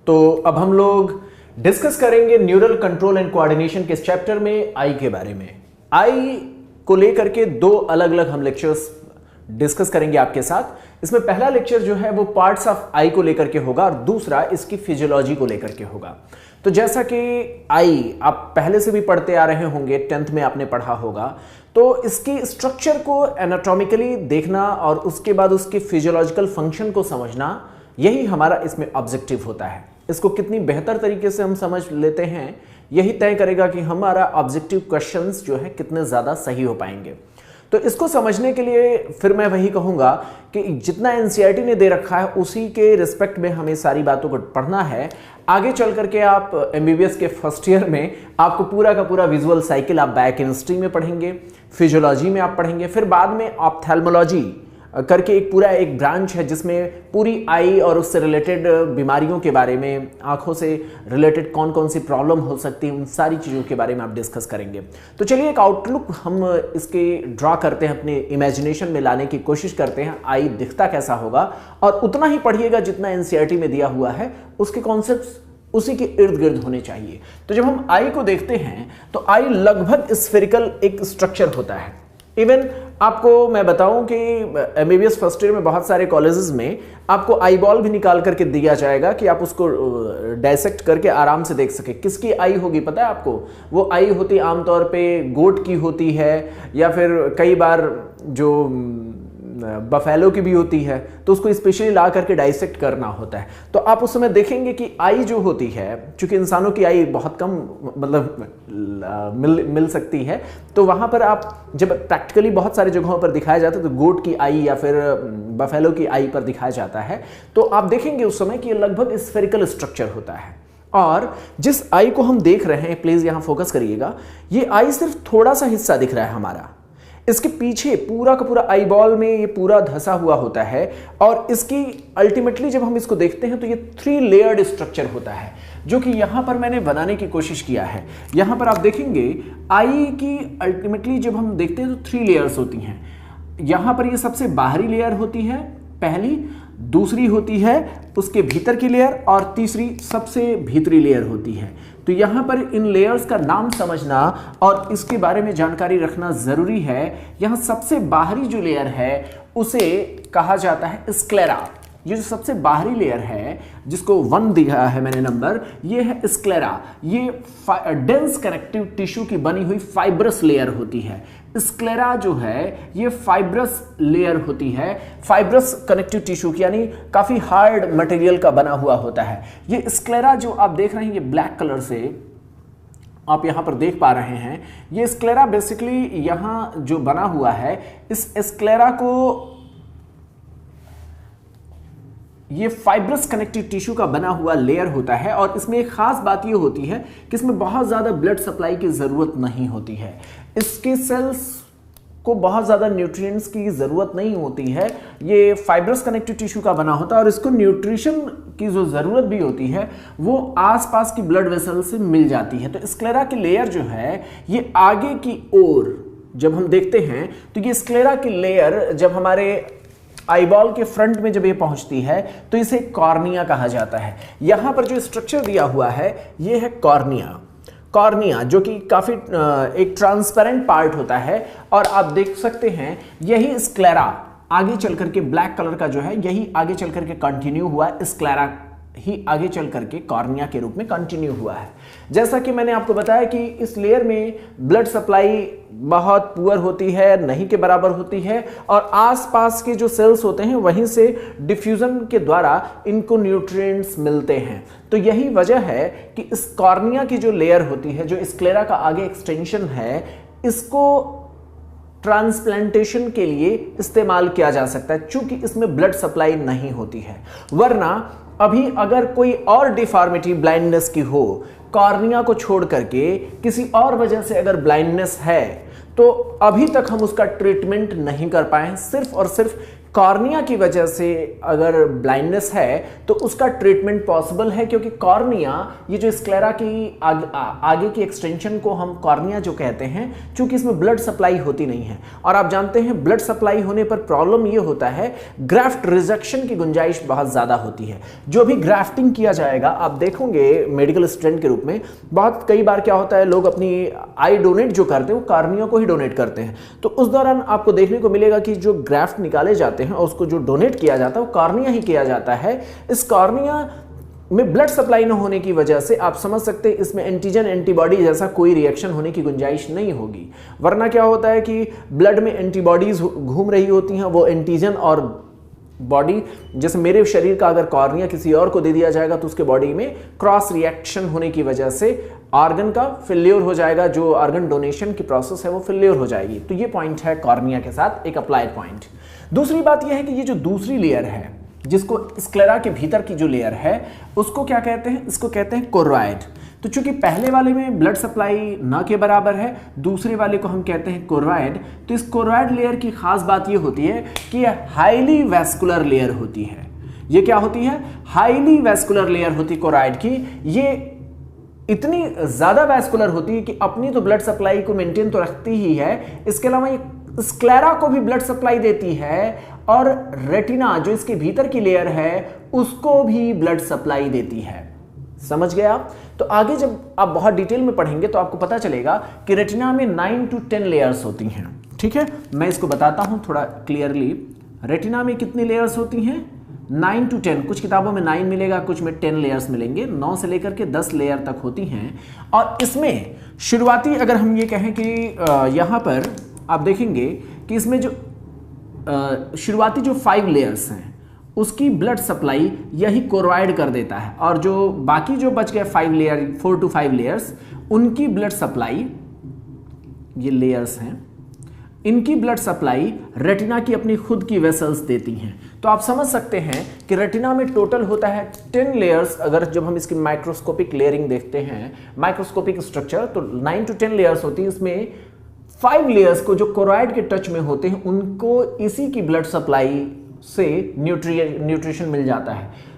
तो अब हम लोग डिस्कस करेंगे न्यूरल कंट्रोल एंड कोऑर्डिनेशन के इस चैप्टर में आई के बारे में। आई को लेकर के दो अलग अलग हम लेक्चर्स डिस्कस करेंगे आपके साथ। इसमें पहला लेक्चर जो है वो पार्ट्स ऑफ आई को लेकर के होगा और दूसरा इसकी फिजियोलॉजी को लेकर के होगा। तो जैसा कि आई आप पहले से भी पढ़ते आ रहे होंगे, 10th में आपने पढ़ा होगा, तो इसकी स्ट्रक्चर को एनाटॉमिकली देखना और उसके बाद उसके फिजियोलॉजिकल फंक्शन को समझना, यही हमारा इसमें ऑब्जेक्टिव होता है। इसको कितनी बेहतर तरीके से हम समझ लेते हैं यही तय करेगा कि हमारा ऑब्जेक्टिव क्वेश्चंस जो है कितने ज़्यादा सही हो पाएंगे। तो इसको समझने के लिए फिर मैं वही कहूँगा कि जितना एनसीईआरटी ने दे रखा है उसी के रिस्पेक्ट में हमें सारी बातों को पढ़ना है। आगे चल करके आप एमबीबीएस के फर्स्ट ईयर में आपको पूरा का पूरा विजुअल साइकिल आप बायोकेमिस्ट्री में पढ़ेंगे, फिजियोलॉजी में आप पढ़ेंगे, फिर बाद में ऑप्थेल्मोलॉजी करके एक पूरा एक ब्रांच है जिसमें पूरी आई और उससे रिलेटेड बीमारियों के बारे में, आंखों से रिलेटेड कौन कौन सी प्रॉब्लम हो सकती है, उन सारी चीज़ों के बारे में आप डिस्कस करेंगे। तो चलिए एक आउटलुक हम इसके ड्रॉ करते हैं, अपने इमेजिनेशन में लाने की कोशिश करते हैं आई दिखता कैसा होगा, और उतना ही पढ़िएगा जितना एनसीईआरटी में दिया हुआ है, उसके कॉन्सेप्ट्स उसी के इर्द गिर्द होने चाहिए। तो जब हम आई को देखते हैं तो आई लगभग स्फेरिकल एक स्ट्रक्चर होता है। इवन आपको मैं बताऊं कि एमबीबीएस फर्स्ट ईयर में बहुत सारे कॉलेजेस में आपको आई बॉल भी निकाल करके दिया जाएगा कि आप उसको डायसेक्ट करके आराम से देख सके। किसकी आई होगी पता है आपको? वो आई होती आमतौर पे गोट की होती है, या फिर कई बार जो बफेलो की भी होती है, तो उसको स्पेशली ला करके डाइसेक्ट करना होता है। तो आप उस समय देखेंगे कि आई जो होती है, चूंकि इंसानों की आई बहुत कम मतलब मिल सकती है, तो वहाँ पर आप जब प्रैक्टिकली बहुत सारी जगहों पर दिखाया जाता है तो गोट की आई या फिर बफेलो की आई पर दिखाया जाता है, तो आप देखेंगे उस समय कि ये लगभग स्फेरिकल स्ट्रक्चर होता है। और जिस आई को हम देख रहे हैं, प्लीज यहाँ फोकस करिएगा, ये आई सिर्फ थोड़ा सा हिस्सा दिख रहा है हमारा। इसके पीछे पूरा का पूरा आई बॉल में ये पूरा धंसा हुआ होता है, और इसकी अल्टीमेटली जब हम इसको देखते हैं तो ये 3 लेयर्ड स्ट्रक्चर होता है, जो कि यहां पर मैंने बनाने की कोशिश किया है। यहां पर आप देखेंगे आई की अल्टीमेटली जब हम देखते हैं तो 3 लेयर्स होती हैं। यहां पर ये सबसे बाहरी लेयर होती है पहली, दूसरी होती है उसके भीतर की लेयर, और तीसरी सबसे भीतरी लेयर होती है। तो यहाँ पर इन लेयर्स का नाम समझना और इसके बारे में जानकारी रखना ज़रूरी है। यहाँ सबसे बाहरी जो लेयर है उसे कहा जाता है स्क्लेरा। ये जो सबसे बाहरी लेयर है जिसको 1 दिया है मैंने नंबर, ये है स्क्लेरा। ये डेंस कनेक्टिव टिश्यू की बनी हुई फाइब्रस लेयर होती है। स्क्लेरा जो है ये फाइब्रस लेयर होती है, फाइब्रस कनेक्टिव टिश्यू की, यानी काफी हार्ड मटेरियल का बना हुआ होता है। ये स्क्लेरा जो आप देख रहे हैं, ये ब्लैक कलर से आप यहां पर देख पा रहे हैं, ये स्क्लेरा बेसिकली यहां जो बना हुआ है, इस स्क्लेरा को ये फाइब्रस कनेक्टिव टिश्यू का बना हुआ लेयर होता है। और इसमें एक खास बात ये होती है कि इसमें बहुत ज़्यादा ब्लड सप्लाई की ज़रूरत नहीं होती है। इसके सेल्स को बहुत ज़्यादा न्यूट्रिएंट्स की ज़रूरत नहीं होती है। ये फाइब्रस कनेक्टिव टिश्यू का बना होता है, और इसको न्यूट्रिशन की जो ज़रूरत भी होती है वो आसपास की ब्लड वेसल से मिल जाती है। तो स्क्लेरा की लेयर जो है ये आगे की ओर जब हम देखते हैं तो ये स्क्लेरा की लेयर जब हमारे आईबॉल के फ्रंट में जब ये पहुंचती है तो इसे कॉर्निया कहा जाता है। यहां पर जो स्ट्रक्चर दिया हुआ है ये है कॉर्निया। कॉर्निया जो कि काफी एक ट्रांसपेरेंट पार्ट होता है, और आप देख सकते हैं यही स्क्लेरा आगे चल करके ब्लैक कलर का जो है यही आगे चल करके कंटिन्यू हुआ, स्क्लेरा ही आगे चल करके कॉर्निया के रूप में कंटिन्यू हुआ है। जैसा कि मैंने आपको बताया कि इस लेयर में ब्लड सप्लाई बहुत पुअर होती है, नहीं के बराबर होती है, और आसपास के जो सेल्स होते हैं वहीं से डिफ्यूजन के द्वारा इनको न्यूट्रिएंट्स मिलते हैं। तो यही वजह है कि इस कॉर्निया की जो लेयर होती है, जो स्क्लेरा का आगे एक्सटेंशन है, इसको ट्रांसप्लांटेशन के लिए इस्तेमाल किया जा सकता है, चूंकि इसमें ब्लड सप्लाई नहीं होती है। वरना अभी अगर कोई और डिफॉर्मिटी ब्लाइंडनेस की हो, कॉर्निया को छोड़ करके किसी और वजह से अगर ब्लाइंडनेस है, तो अभी तक हम उसका ट्रीटमेंट नहीं कर पाए, सिर्फ और सिर्फ कॉर्निया की वजह से अगर ब्लाइंडनेस है तो उसका ट्रीटमेंट पॉसिबल है, क्योंकि कॉर्निया, ये जो स्क्लेरा की आगे की एक्सटेंशन को हम कॉर्निया जो कहते हैं, चूंकि इसमें ब्लड सप्लाई होती नहीं है, और आप जानते हैं ब्लड सप्लाई होने पर प्रॉब्लम ये होता है ग्राफ्ट रिजेक्शन की गुंजाइश बहुत ज्यादा होती है। जो भी ग्राफ्टिंग किया जाएगा, आप देखोगे मेडिकल स्टूडेंट के रूप में बहुत कई बार क्या होता है, लोग अपनी आई डोनेट जो करते हैं वो कॉर्निया को ही डोनेट करते हैं, तो उस दौरान आपको देखने को मिलेगा कि जो ग्राफ्ट निकाले जाते हैं और उसको जो डोनेट किया जाता है वो कॉर्निया ही किया जाता है। इस कॉर्निया में ब्लड सप्लाई न होने की वजह से आप समझ सकते हैं इसमें एंटीजन एंटीबॉडी जैसा कोई रिएक्शन होने की गुंजाइश नहीं होगी। वरना क्या होता है कि ब्लड में एंटीबॉडीज घूम रही होती हैं, वो एंटीजन और बॉडी, जैसे मेरे शरीर का अगर कॉर्निया किसी और को दे दिया जाएगा तो उसके बॉडी में क्रॉस रिएक्शन होने की वजह से ऑर्गन का फेल्योर हो जाएगा, जो ऑर्गन डोनेशन की प्रोसेस है वो फेल्योर हो जाएगी। तो ये पॉइंट है कॉर्निया के साथ एक अप्लाइड पॉइंट। दूसरी बात यह है कि ये जो दूसरी लेयर है, जिसको स्क्लेरा के भीतर की जो लेयर है उसको क्या कहते हैं, इसको कहते हैं कोरोइड। तो चूंकि पहले वाले में ब्लड सप्लाई ना के बराबर है, दूसरे वाले को हम कहते हैं कोरोइड। तो इस कोरोइड लेयर की खास बात ये होती है कि यह हाईली वैस्कुलर लेयर होती है। ये क्या होती है, हाईली वैस्कुलर लेयर होती कोरोइड की। ये इतनी ज्यादा वैस्कुलर होती है कि अपनी तो ब्लड सप्लाई को मेंटेन तो रखती ही है, इसके अलावा ये स्क्लेरा को भी ब्लड सप्लाई देती है, और रेटिना जो इसके भीतर की लेयर है उसको भी ब्लड सप्लाई देती है। समझ गए आप? तो आगे जब आप बहुत डिटेल में पढ़ेंगे तो आपको पता चलेगा कि रेटिना में 9 to 10 लेयर्स होती हैं। ठीक है, मैं इसको बताता हूं थोड़ा क्लियरली। रेटिना में कितनी लेयर्स होती हैं? 9 to 10। कुछ किताबों में 9 मिलेगा, कुछ में 10 लेयर्स मिलेंगे। 9 से लेकर के 10 लेयर तक होती हैं। और इसमें शुरुआती अगर हम ये कहें कि यहां पर आप देखेंगे कि इसमें जो शुरुआती जो 5 लेयर्स हैं उसकी ब्लड सप्लाई यही कोरोइड कर देता है, और जो बाकी जो बच गए 5 लेयर, 4 to 5 लेयर्स, उनकी ब्लड सप्लाई, ये लेयर्स हैं, इनकी ब्लड सप्लाई रेटिना की अपनी खुद की वेसल्स देती हैं। तो आप समझ सकते हैं कि रेटिना में टोटल होता है 10 लेयर्स। अगर जब हम इसकी माइक्रोस्कोपिक लेयरिंग देखते हैं, माइक्रोस्कोपिक स्ट्रक्चर, तो 9 to 10 लेयर्स होती है। इसमें 5 लेयर्स को जो कोरोइड के टच में होते हैं उनको इसी की ब्लड सप्लाई से न्यूट्रिशन मिल जाता है।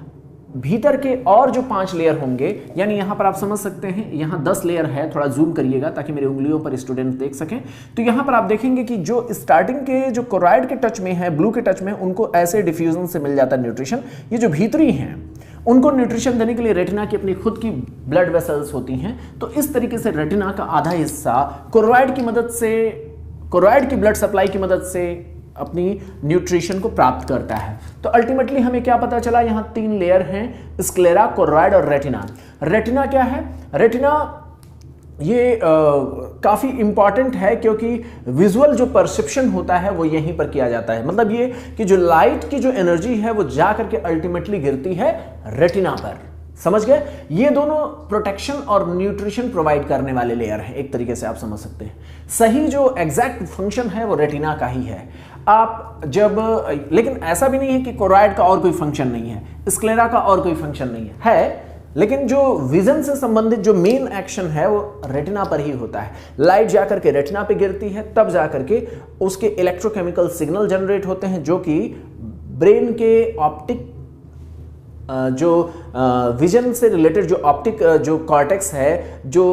भीतर के और जो 5 लेयर होंगे, यानी यहां पर आप समझ सकते हैं यहां 10 लेयर है, थोड़ा जूम करिएगा ताकि मेरी उंगलियों पर स्टूडेंट देख सकें। तो यहां पर आप देखेंगे कि जो स्टार्टिंग के जो कोरोइड के टच में है, ब्लू के टच में, उनको ऐसे डिफ्यूजन से मिल जाता है न्यूट्रिशन। ये जो भीतरी हैं उनको न्यूट्रिशन देने के लिए रेटिना की अपनी खुद की ब्लड वेसल्स होती हैं। तो इस तरीके से रेटिना का आधा हिस्सा कोरोइड की मदद से, कोरोइड की ब्लड सप्लाई की मदद से अपनी न्यूट्रिशन को प्राप्त करता है। तो अल्टीमेटली हमें क्या पता चला, यहां 3 लेयर हैं, स्क्लेरा, कोरोइड और रेटिना। रेटिना क्या है? रेटिना ये काफ़ी इंपॉर्टेंट है, क्योंकि विजुअल जो परसेप्शन होता है वो यहीं पर किया जाता है। मतलब ये कि जो लाइट की जो एनर्जी है वो जा करके अल्टीमेटली गिरती है रेटिना पर। समझ गए? ये दोनों प्रोटेक्शन और न्यूट्रिशन प्रोवाइड करने वाले लेयर हैं, एक तरीके से आप समझ सकते हैं। सही जो एग्जैक्ट फंक्शन है वो रेटिना का ही है। आप जब, लेकिन ऐसा भी नहीं है कि कोरोइड का और कोई फंक्शन नहीं है, स्क्लेरा का और कोई फंक्शन नहीं है, लेकिन जो विजन से संबंधित जो मेन एक्शन है वो रेटिना पर ही होता है। लाइट जाकर के रेटिना पे गिरती है, तब जाकर के उसके इलेक्ट्रोकेमिकल सिग्नल जनरेट होते हैं, जो कि ब्रेन के ऑप्टिक जो विजन से रिलेटेड जो ऑप्टिक जो कॉर्टेक्स है, जो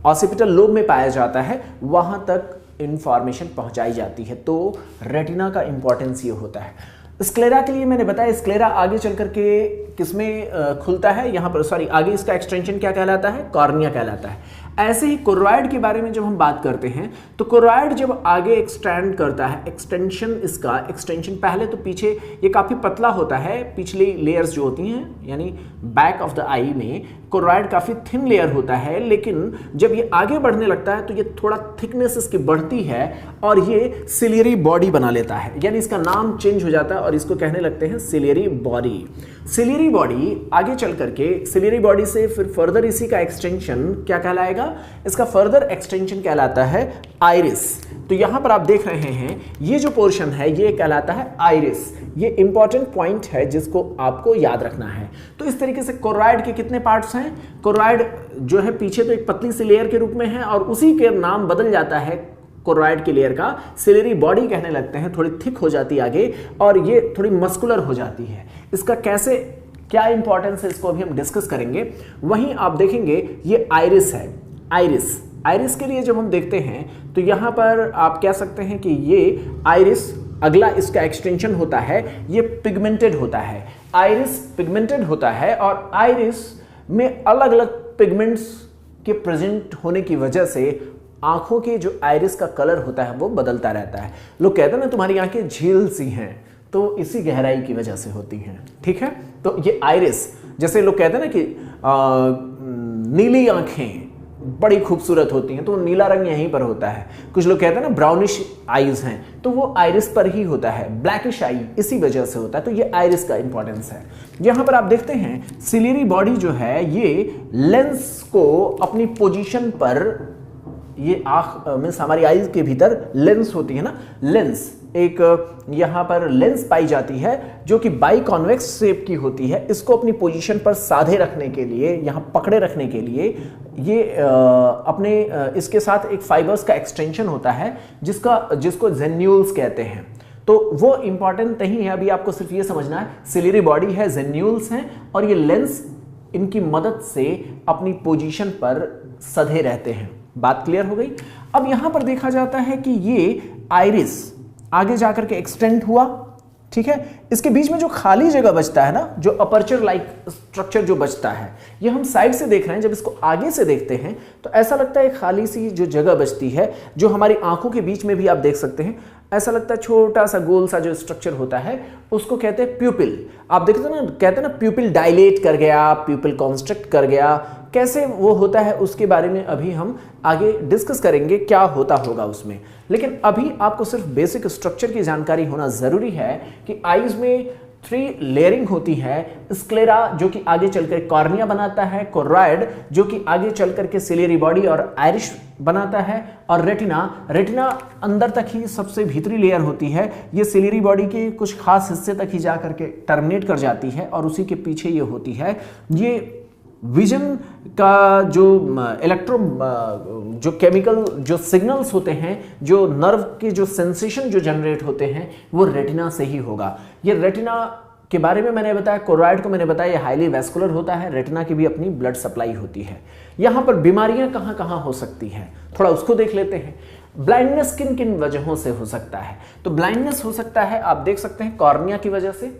ऑसिपिटल लोब में पाया जाता है, वहां तक इंफॉर्मेशन पहुंचाई जाती है। तो रेटिना का इंपॉर्टेंस ये होता है। स्क्लेरा के लिए मैंने बताया, स्क्लेरा आगे चल करके किसमें खुलता है, यहां पर, सॉरी, आगे इसका एक्सटेंशन क्या कहलाता है? कॉर्निया कहलाता है। ऐसे ही कोरोइड के बारे में जब हम बात करते हैं तो कोरोइड जब आगे एक्सटेंड करता है, एक्सटेंशन, इसका एक्सटेंशन पहले तो पीछे ये काफ़ी पतला होता है, पिछली लेयर्स जो होती हैं, यानी बैक ऑफ द आई में कोरोइड काफ़ी थिन लेयर होता है, लेकिन जब ये आगे बढ़ने लगता है तो ये थोड़ा थिकनेस इसकी बढ़ती है और ये सिलियरी बॉडी बना लेता है, यानी इसका नाम चेंज हो जाता है और इसको कहने लगते हैं सिलियरी बॉडी। सिलियरी बॉडी आगे चल करके, सिलियरी बॉडी से फिर फर्दर इसी का एक्सटेंशन क्या कहलाएगा? इसका फर्दर एक्सटेंशन कहलाता है आइरिस। तो यहां पर आप देख रहे हैं ये जो पोर्शन है ये कहलाता है आइरिस। ये इंपॉर्टेंट पॉइंट है जिसको आपको याद रखना है। तो इस तरीके से कोरोइड के कितने पार्ट्स हैं? कोरोइड जो है पीछे तो एक पतली सी लेयर के रूप में है और उसी के नाम बदल जाता है कोरॉइड की लेयर का सिलियरी बॉडी कहने लगते हैं, थोड़ी थिक हो जाती है आगे और ये थोड़ी मस्कुलर हो जाती है। इसका कैसे क्या इंपॉर्टेंस है इसको अभी हम डिस्कस करेंगे। वहीं आप देखेंगे ये आइरिस है, आइरिस के लिए जब हम देखते हैं तो यहां पर आप कह सकते हैं कि ये आइरिस, अगला इसका एक्सटेंशन होता है, ये पिगमेंटेड होता है। आइरिस पिगमेंटेड होता है और आइरिस में अलग अलग पिगमेंट्स के प्रेजेंट होने की वजह से आंखों के जो आइरिस का कलर होता है वो बदलता रहता है। लोग कहते हैं ना तुम्हारी आंखें झील सी हैं, तो इसी गहराई की वजह से होती हैं, ठीक है। तो ये आइरिस, जैसे लोग कहते हैं ना कि नीली आंखें बड़ी खूबसूरत होती हैं, तो नीला रंग यहीं पर होता है। कुछ लोग कहते हैं ना ब्राउनिश आईज हैं, तो वो आइरिस पर ही होता है। ब्लैकिश आई इसी वजह से होता है। तो ये आइरिस का इंपॉर्टेंस है। यहां पर आप देखते हैं सिलियरी बॉडी जो है ये लेंस को अपनी पोजीशन पर, ये आंख में हमारी आईज के भीतर लेंस होती है ना, लेंस एक यहां पर लेंस पाई जाती है जो कि बाई कॉन्वेक्स शेप की होती है। इसको अपनी पोजीशन पर साधे रखने के लिए, यहां पकड़े रखने के लिए ये अपने इसके साथ एक फाइबर्स का एक्सटेंशन होता है जिसको जेन्यूल्स कहते हैं। तो वो इंपॉर्टेंट नहीं है, अभी आपको सिर्फ ये समझना है सिलियरी बॉडी है, जेन्यूल्स हैं और ये लेंस इनकी मदद से अपनी पोजीशन पर सधे रहते हैं। बात क्लियर हो गई। अब यहां पर देखा जाता है कि ये आइरिस आगे जाकर के एक्सटेंड हुआ, ठीक है। इसके बीच में जो खाली जगह बचता है ना, जो अपर्चर लाइक स्ट्रक्चर जो बचता है, ये हम साइड से देख रहे हैं। जब इसको आगे से देखते हैं तो ऐसा लगता है खाली सी जो जगह बचती है, जो हमारी आंखों के बीच में भी आप देख सकते हैं, ऐसा लगता है छोटा सा गोल सा जो स्ट्रक्चर होता है, उसको कहते हैं प्यूपिल। आप देखते हैं ना, कहते हैं ना प्यूपिल डायलेट कर गया, प्यूपिल कॉन्स्ट्रिक्ट कर गया, कैसे वो होता है उसके बारे में अभी हम आगे डिस्कस करेंगे क्या होता होगा उसमें। लेकिन अभी आपको सिर्फ बेसिक स्ट्रक्चर की जानकारी होना जरूरी है कि आईज में 3 लेयरिंग होती है। स्क्लेरा जो कि आगे चलकर कॉर्निया बनाता है, कोरॉइड जो कि आगे चलकर के सिलियरी बॉडी और आइरिस बनाता है, और रेटिना अंदर तक ही सबसे भीतरी लेयर होती है। ये सिलियरी बॉडी के कुछ खास हिस्से तक ही जाकर के टर्मिनेट कर जाती है और उसी के पीछे ये होती है। ये विजन का जो जो केमिकल जो सिग्नल्स होते हैं, जो नर्व के जो सेंसेशन जो जनरेट होते हैं, वो रेटिना से ही होगा। ये रेटिना के बारे में मैंने बताया, कोरॉइड को मैंने बताया ये हाईली वैस्कुलर होता है। रेटिना की भी अपनी ब्लड सप्लाई होती है। यहां पर बीमारियां कहां कहां हो सकती हैं, थोड़ा उसको देख लेते हैं। ब्लाइंडनेस किन किन वजहों से हो सकता है? तो ब्लाइंडनेस हो सकता है, आप देख सकते हैं, कॉर्निया की वजह से।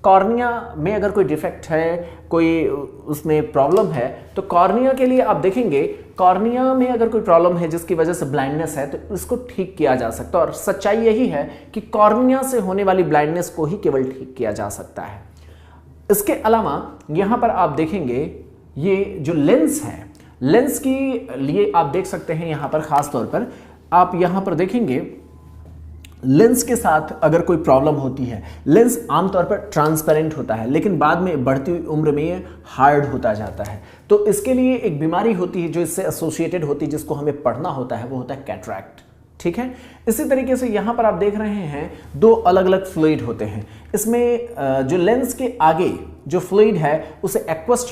कॉर्निया में अगर कोई डिफेक्ट है, कोई उसमें प्रॉब्लम है, तो कॉर्निया के लिए आप देखेंगे, कॉर्निया में अगर कोई प्रॉब्लम है जिसकी वजह से ब्लाइंडनेस है, तो इसको ठीक किया जा सकता है। और सच्चाई यही है कि कॉर्निया से होने वाली ब्लाइंडनेस को ही केवल ठीक किया जा सकता है। इसके अलावा यहां पर आप देखेंगे ये जो लेंस है, लेंस के लिए आप देख सकते हैं यहां पर खास तौर पर आप यहां पर देखेंगे लेंस के साथ अगर कोई प्रॉब्लम होती है, लेंस आमतौर पर ट्रांसपेरेंट होता है लेकिन बाद में बढ़ती हुई उम्र में ये हार्ड होता जाता है। तो इसके लिए एक बीमारी होती है जो इससे एसोसिएटेड होती है, जिसको हमें पढ़ना होता है, वो होता है कैटरैक्ट, ठीक है। इसी तरीके से यहां पर आप देख रहे हैं 2 अलग अलग फ्लूइड होते हैं। इसमें जो लेंस के आगे जो फ्लूइड है उसे एक्वस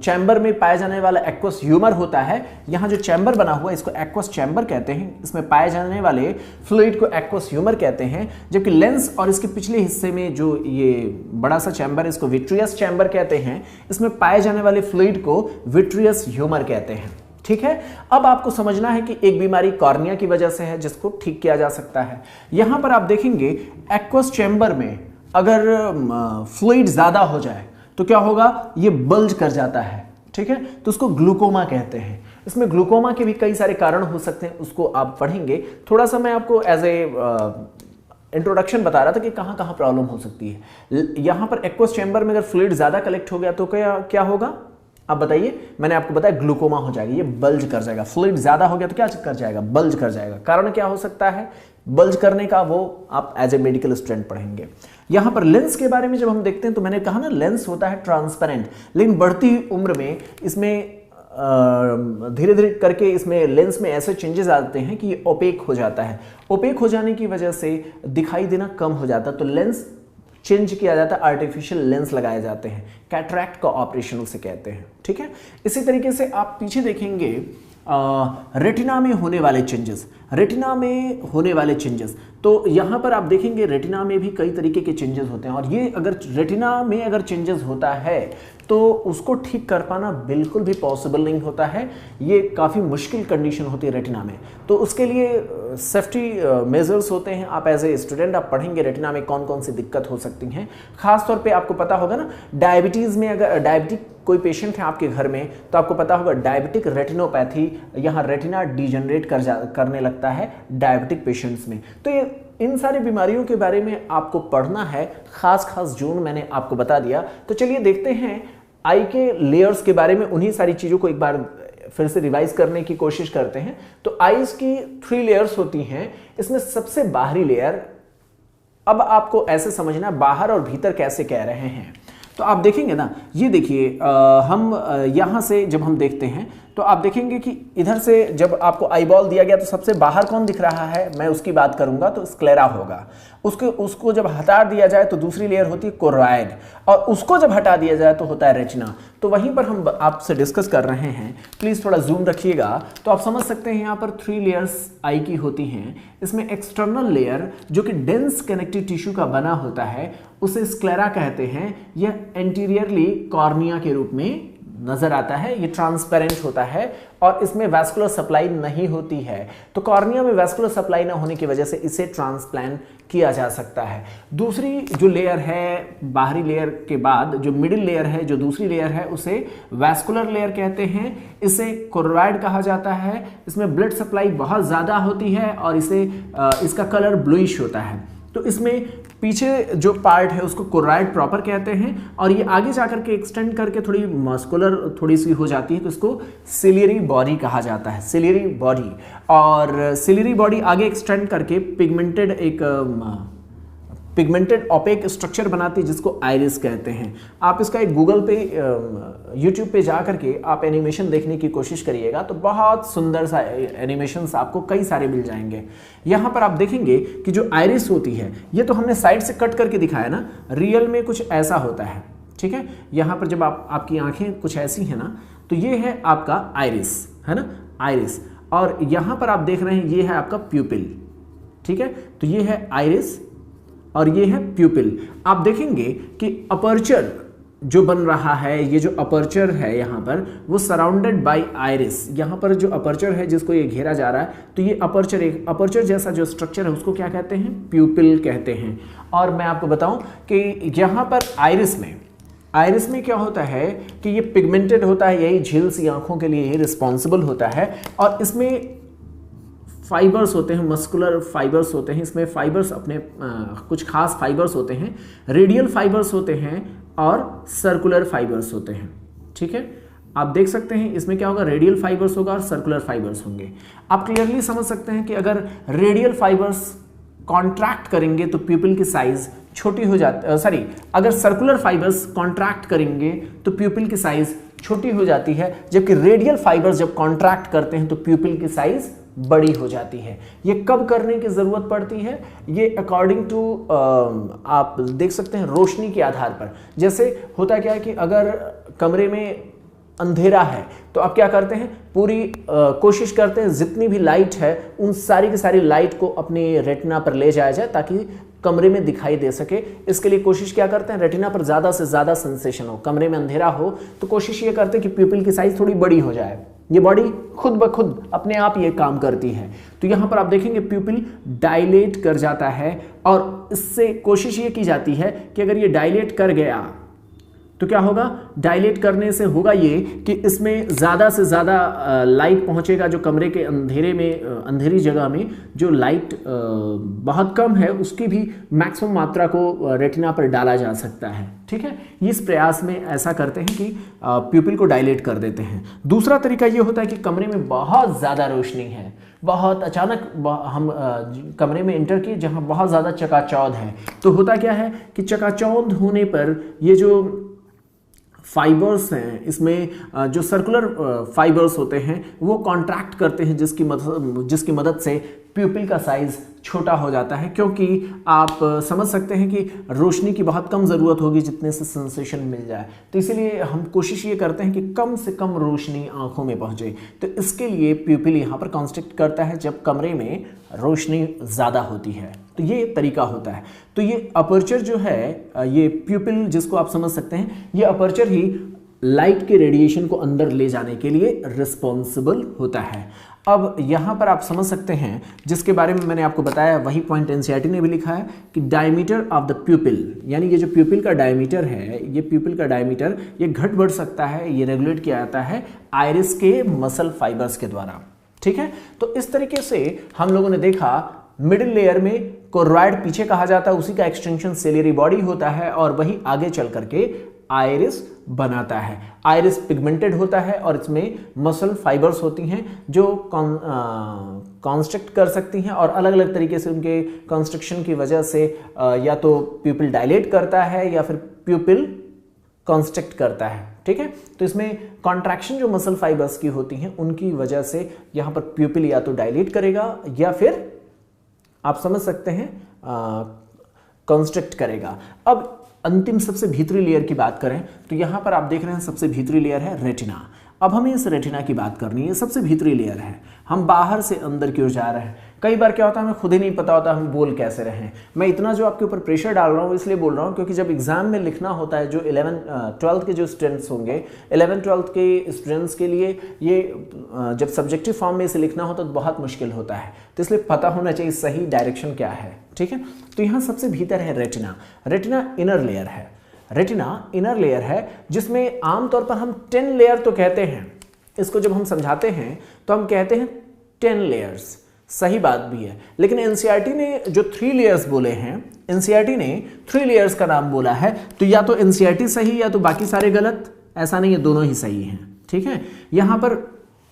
चैम्बर में पाया जाने वाला एक्वस ह्यूमर होता है। यहां जो चैम्बर बना हुआ है इसको एक्वस चैम्बर कहते हैं। इसमें पाए जाने वाले फ्लूइड को एक्वस ह्यूमर कहते हैं, जबकि लेंस और इसके पिछले हिस्से में जो ये बड़ा सा चैम्बर, इसको विट्रियस चैम्बर कहते हैं। इसमें पाए जाने वाले फ्लूइड को विट्रियस ह्यूमर कहते हैं, ठीक है। अब आपको समझना है कि एक बीमारी कॉर्निया की वजह से है जिसको ठीक किया जा सकता है। यहां पर आप देखेंगे एक्वस चैम्बर में अगर फ्लूइड ज्यादा हो जाए तो क्या होगा, ये बल्ज कर जाता है, ठीक है। तो उसको ग्लूकोमा कहते हैं। इसमें ग्लूकोमा के भी कई सारे कारण हो सकते हैं, उसको आप पढ़ेंगे। थोड़ा सा मैं आपको एज ए इंट्रोडक्शन बता रहा था कि कहां कहां प्रॉब्लम हो सकती है। यहां पर एक्वस चैम्बर में अगर फ्लूइड ज्यादा कलेक्ट हो गया तो क्या होगा, आप बताइए। मैंने आपको बताया ग्लूकोमा हो जाएगा, ये बल्ज कर जाएगा। फ्लूइड ज्यादा हो गया तो क्या कर जाएगा, बल्ज कर जाएगा। कारण क्या हो सकता है बल्ज करने का, वो आप एज ए मेडिकल स्टूडेंट पढ़ेंगे। यहां पर लेंस के बारे में जब हम देखते हैं तो मैंने कहा ना लेंस होता है ट्रांसपेरेंट, लेकिन बढ़ती हुई उम्र में इसमें धीरे धीरे करके इसमें लेंस में ऐसे चेंजेस आते हैं कि ये ओपेक हो जाता है। ओपेक हो जाने की वजह से दिखाई देना कम हो जाता है, तो लेंस चेंज किया जाता है, आर्टिफिशियल लेंस लगाए जाते हैं। कैटरैक्ट का ऑपरेशन उसे कहते हैं, ठीक है। इसी तरीके से आप पीछे देखेंगे रेटिना में होने वाले चेंजेस, रेटिना में होने वाले चेंजेस। तो यहाँ पर आप देखेंगे रेटिना में भी कई तरीके के चेंजेस होते हैं, और ये अगर रेटिना में अगर चेंजेस होता है तो उसको ठीक कर पाना बिल्कुल भी पॉसिबल नहीं होता है। ये काफ़ी मुश्किल कंडीशन होती है रेटिना में। तो उसके लिए सेफ्टी मेजर्स होते हैं। आप एज ए स्टूडेंट आप पढ़ेंगे रेटिना में कौन कौन सी दिक्कत हो सकती हैं। खास तौर पे आपको पता होगा ना, डायबिटीज़ में अगर डायबिटिक कोई पेशेंट है आपके घर में तो आपको पता होगा डायबिटिक रेटिनोपैथी, यहाँ रेटिना डिजनरेट करने लगता है डायबिटिक पेशेंट्स में। तो ये इन सारी बीमारियों के बारे में आपको पढ़ना है, खास जोन मैंने आपको बता दिया। तो चलिए देखते हैं आई के लेयर्स के बारे में, उन्हीं सारी चीज़ों को एक बार फिर से रिवाइज करने की कोशिश करते हैं। तो आईज की 3 लेयर्स होती हैं। इसमें सबसे बाहरी लेयर, अब आपको ऐसे समझना बाहर और भीतर कैसे कह रहे हैं। तो आप देखेंगे ना, ये देखिए हम यहाँ से जब हम देखते हैं तो आप देखेंगे कि इधर से जब आपको आई बॉल दिया गया तो सबसे बाहर कौन दिख रहा है, मैं उसकी बात करूंगा तो स्क्लेरा होगा। उसको जब हटा दिया जाए तो दूसरी लेयर होती है कोरॉइड, और उसको जब हटा दिया जाए तो होता है रेटिना। तो वहीं पर हम आपसे डिस्कस कर रहे हैं, प्लीज़ थोड़ा जूम रखिएगा तो आप समझ सकते हैं। यहाँ पर 3 लेयर्स आई की होती हैं। इसमें एक्सटर्नल लेयर जो कि डेंस कनेक्टिव टिश्यू का बना होता है उसे स्क्लेरा कहते हैं। यह एंटीरियरली कॉर्निया के रूप में नजर आता है, ये ट्रांसपेरेंट होता है और इसमें वैस्कुलर सप्लाई नहीं होती है। तो कॉर्निया में वैस्कुलर सप्लाई ना होने की वजह से इसे ट्रांसप्लांट किया जा सकता है। दूसरी जो लेयर है बाहरी लेयर के बाद, जो मिडिल लेयर है, जो दूसरी लेयर है, उसे वैस्कुलर लेयर कहते हैं। इसे कोरोइड कहा जाता है। इसमें ब्लड सप्लाई बहुत ज़्यादा होती है और इसका कलर ब्लूइश होता है। तो इसमें पीछे जो पार्ट है उसको कोरॉइड प्रॉपर कहते हैं, और ये आगे जाकर के एक्सटेंड करके थोड़ी मस्कुलर थोड़ी सी हो जाती है तो इसको सिलियरी बॉडी कहा जाता है, सिलियरी बॉडी। और सिलियरी बॉडी आगे एक्सटेंड करके पिगमेंटेड ओपेक स्ट्रक्चर बनाती है जिसको आइरिस कहते हैं। आप इसका एक गूगल पे यूट्यूब पे जा करके आप एनिमेशन देखने की कोशिश करिएगा तो बहुत सुंदर सा एनिमेशंस आपको कई सारे मिल जाएंगे। यहाँ पर आप देखेंगे कि जो आइरिस होती है, ये तो हमने साइड से कट करके दिखाया ना, रियल में कुछ ऐसा होता है। ठीक है, यहाँ पर जब आपकी आंखें कुछ ऐसी हैं ना, तो ये है आपका आइरिस, है ना, आइरिस। और यहाँ पर आप देख रहे हैं ये है आपका प्यूपिल। ठीक है, तो ये है आइरिस और ये है प्यूपिल। आप देखेंगे कि अपर्चर जो बन रहा है, ये जो अपर्चर है यहाँ पर, वो सराउंडेड बाय आइरिस। यहाँ पर जो अपर्चर है जिसको ये घेरा जा रहा है, तो ये अपर्चर, एक अपर्चर जैसा जो स्ट्रक्चर है उसको क्या कहते हैं, प्यूपिल कहते हैं। और मैं आपको बताऊं कि यहाँ पर आइरिस में क्या होता है कि ये पिगमेंटेड होता है, यही झील सी आंखों के लिए ये रिस्पॉन्सिबल होता है। और इसमें फाइबर्स होते हैं, मस्कुलर फाइबर्स होते हैं। इसमें फाइबर्स अपने कुछ खास फाइबर्स होते हैं, रेडियल फाइबर्स होते हैं और सर्कुलर फाइबर्स होते हैं। ठीक है, आप देख सकते हैं इसमें क्या होगा, रेडियल फाइबर्स होगा और सर्कुलर फाइबर्स होंगे। आप क्लियरली समझ सकते हैं कि अगर रेडियल फाइबर्स कॉन्ट्रैक्ट करेंगे तो प्यूपिल की साइज छोटी हो जाती, अगर सर्कुलर फाइबर्स कॉन्ट्रैक्ट करेंगे तो प्यूपिल की साइज छोटी हो जाती है, जबकि रेडियल फाइबर्स जब कॉन्ट्रैक्ट करते हैं तो प्यूपिल की साइज बड़ी हो जाती है। ये कब करने की ज़रूरत पड़ती है, ये अकॉर्डिंग टू आप देख सकते हैं रोशनी के आधार पर। जैसे होता क्या है कि अगर कमरे में अंधेरा है तो आप क्या करते हैं, पूरी कोशिश करते हैं जितनी भी लाइट है उन सारी की सारी लाइट को अपने रेटिना पर ले जाया जाए ताकि कमरे में दिखाई दे सके। इसके लिए कोशिश क्या करते हैं, रेटिना पर ज़्यादा से ज़्यादा सेंसेशन हो, कमरे में अंधेरा हो तो कोशिश ये करते हैं कि प्यूपिल की साइज थोड़ी बड़ी हो जाए। ये बॉडी खुद ब खुद अपने आप ये काम करती है। तो यहाँ पर आप देखेंगे प्यूपिल डायलेट कर जाता है और इससे कोशिश ये की जाती है कि अगर ये डायलेट कर गया तो क्या होगा, डायलेट करने से होगा ये कि इसमें ज़्यादा से ज़्यादा लाइट पहुँचेगा। जो कमरे के अंधेरे में, अंधेरी जगह में जो लाइट बहुत कम है उसकी भी मैक्सिमम मात्रा को रेटिना पर डाला जा सकता है। ठीक है, इस प्रयास में ऐसा करते हैं कि प्यूपिल को डायलेट कर देते हैं। दूसरा तरीका ये होता है कि कमरे में बहुत ज़्यादा रोशनी है, बहुत अचानक हम कमरे में एंटर किए जहाँ बहुत ज़्यादा चकाचौंध है, तो होता क्या है कि चकाचौंध होने पर ये जो फाइबर्स हैं, इसमें जो सर्कुलर फाइबर्स होते हैं वो कॉन्ट्रैक्ट करते हैं, जिसकी मदद से प्यूपिल का साइज छोटा हो जाता है, क्योंकि आप समझ सकते हैं कि रोशनी की बहुत कम ज़रूरत होगी जितने से सेंसेशन मिल जाए, तो इसीलिए हम कोशिश ये करते हैं कि कम से कम रोशनी आंखों में पहुंचे। तो इसके लिए प्यूपिल यहाँ पर कॉन्स्ट्रिक्ट करता है जब कमरे में रोशनी ज़्यादा होती है, तो ये तरीका होता है। तो ये अपर्चर जो है, ये प्यूपिल जिसको आप समझ सकते हैं, ये अपर्चर ही लाइट के रेडिएशन को अंदर ले जाने के लिए रिस्पॉन्सिबल होता है। अब यहाँ पर आप समझ सकते हैं, जिसके बारे में मैंने आपको बताया वही पॉइंट एनसीईआरटी ने भी लिखा है कि डायमीटर ऑफ द प्यूपिल, यानी ये जो प्यूपिल का डायमीटर है, ये प्यूपिल का डायमीटर ये घट बढ़ सकता है, ये रेगुलेट किया जाता है आइरिस के मसल फाइबर्स के द्वारा। ठीक है, तो इस तरीके से हम लोगों ने देखा मिडिल लेयर में कोरोइड पीछे कहा जाता है, उसी का एक्सटेंशन सिलियरी बॉडी होता है और वही आगे चल करके आइरिस बनाता है। आइरिस पिगमेंटेड होता है और इसमें मसल फाइबर्स होती हैं जो कॉन्स्ट्रक्ट कर सकती हैं और अलग अलग तरीके से उनके कंस्ट्रक्शन की वजह से या तो प्यूपिल डायलेट करता है या फिर प्यूपिल कॉन्स्ट्रक्ट करता है। ठीक है, तो इसमें कॉन्ट्रैक्शन जो मसल फाइबर्स की होती हैं उनकी वजह से यहाँ पर प्यूपिल या तो डायलेट करेगा या फिर आप समझ सकते हैं कंस्ट्रक्ट करेगा। अब अंतिम सबसे भीतरी लेयर की बात करें तो यहाँ पर आप देख रहे हैं सबसे भीतरी लेयर है रेटिना। अब हमें इस रेटिना की बात करनी है, सबसे भीतरी लेयर है, हम बाहर से अंदर की ओर जा रहे हैं। कई बार क्या होता है हमें खुद ही नहीं पता होता हम बोल कैसे रहे हैं। मैं इतना जो आपके ऊपर प्रेशर डाल रहा हूँ इसलिए बोल रहा हूँ क्योंकि जब एग्जाम में लिखना होता है, जो 11-12 के जो स्टूडेंट्स होंगे, 11-12 के स्टूडेंट्स के लिए ये जब सब्जेक्टिव फॉर्म में इसे लिखना हो तो बहुत मुश्किल होता है, तो इसलिए पता होना चाहिए सही डायरेक्शन क्या है। ठीक है, तो यहाँ सबसे भीतर है रेटिना। रेटिना इनर लेयर है, रेटिना इनर लेयर है जिसमें आमतौर पर हम 10 लेयर तो कहते हैं, इसको जब हम समझाते हैं तो हम कहते हैं 10 लेयर्स, सही बात भी है, लेकिन एनसीईआरटी ने जो 3 लेयर्स बोले हैं, एनसीईआरटी ने 3 लेयर्स का नाम बोला है, तो या तो एनसीईआरटी सही या तो बाकी सारे गलत, ऐसा नहीं है, दोनों ही सही हैं। ठीक है, यहाँ पर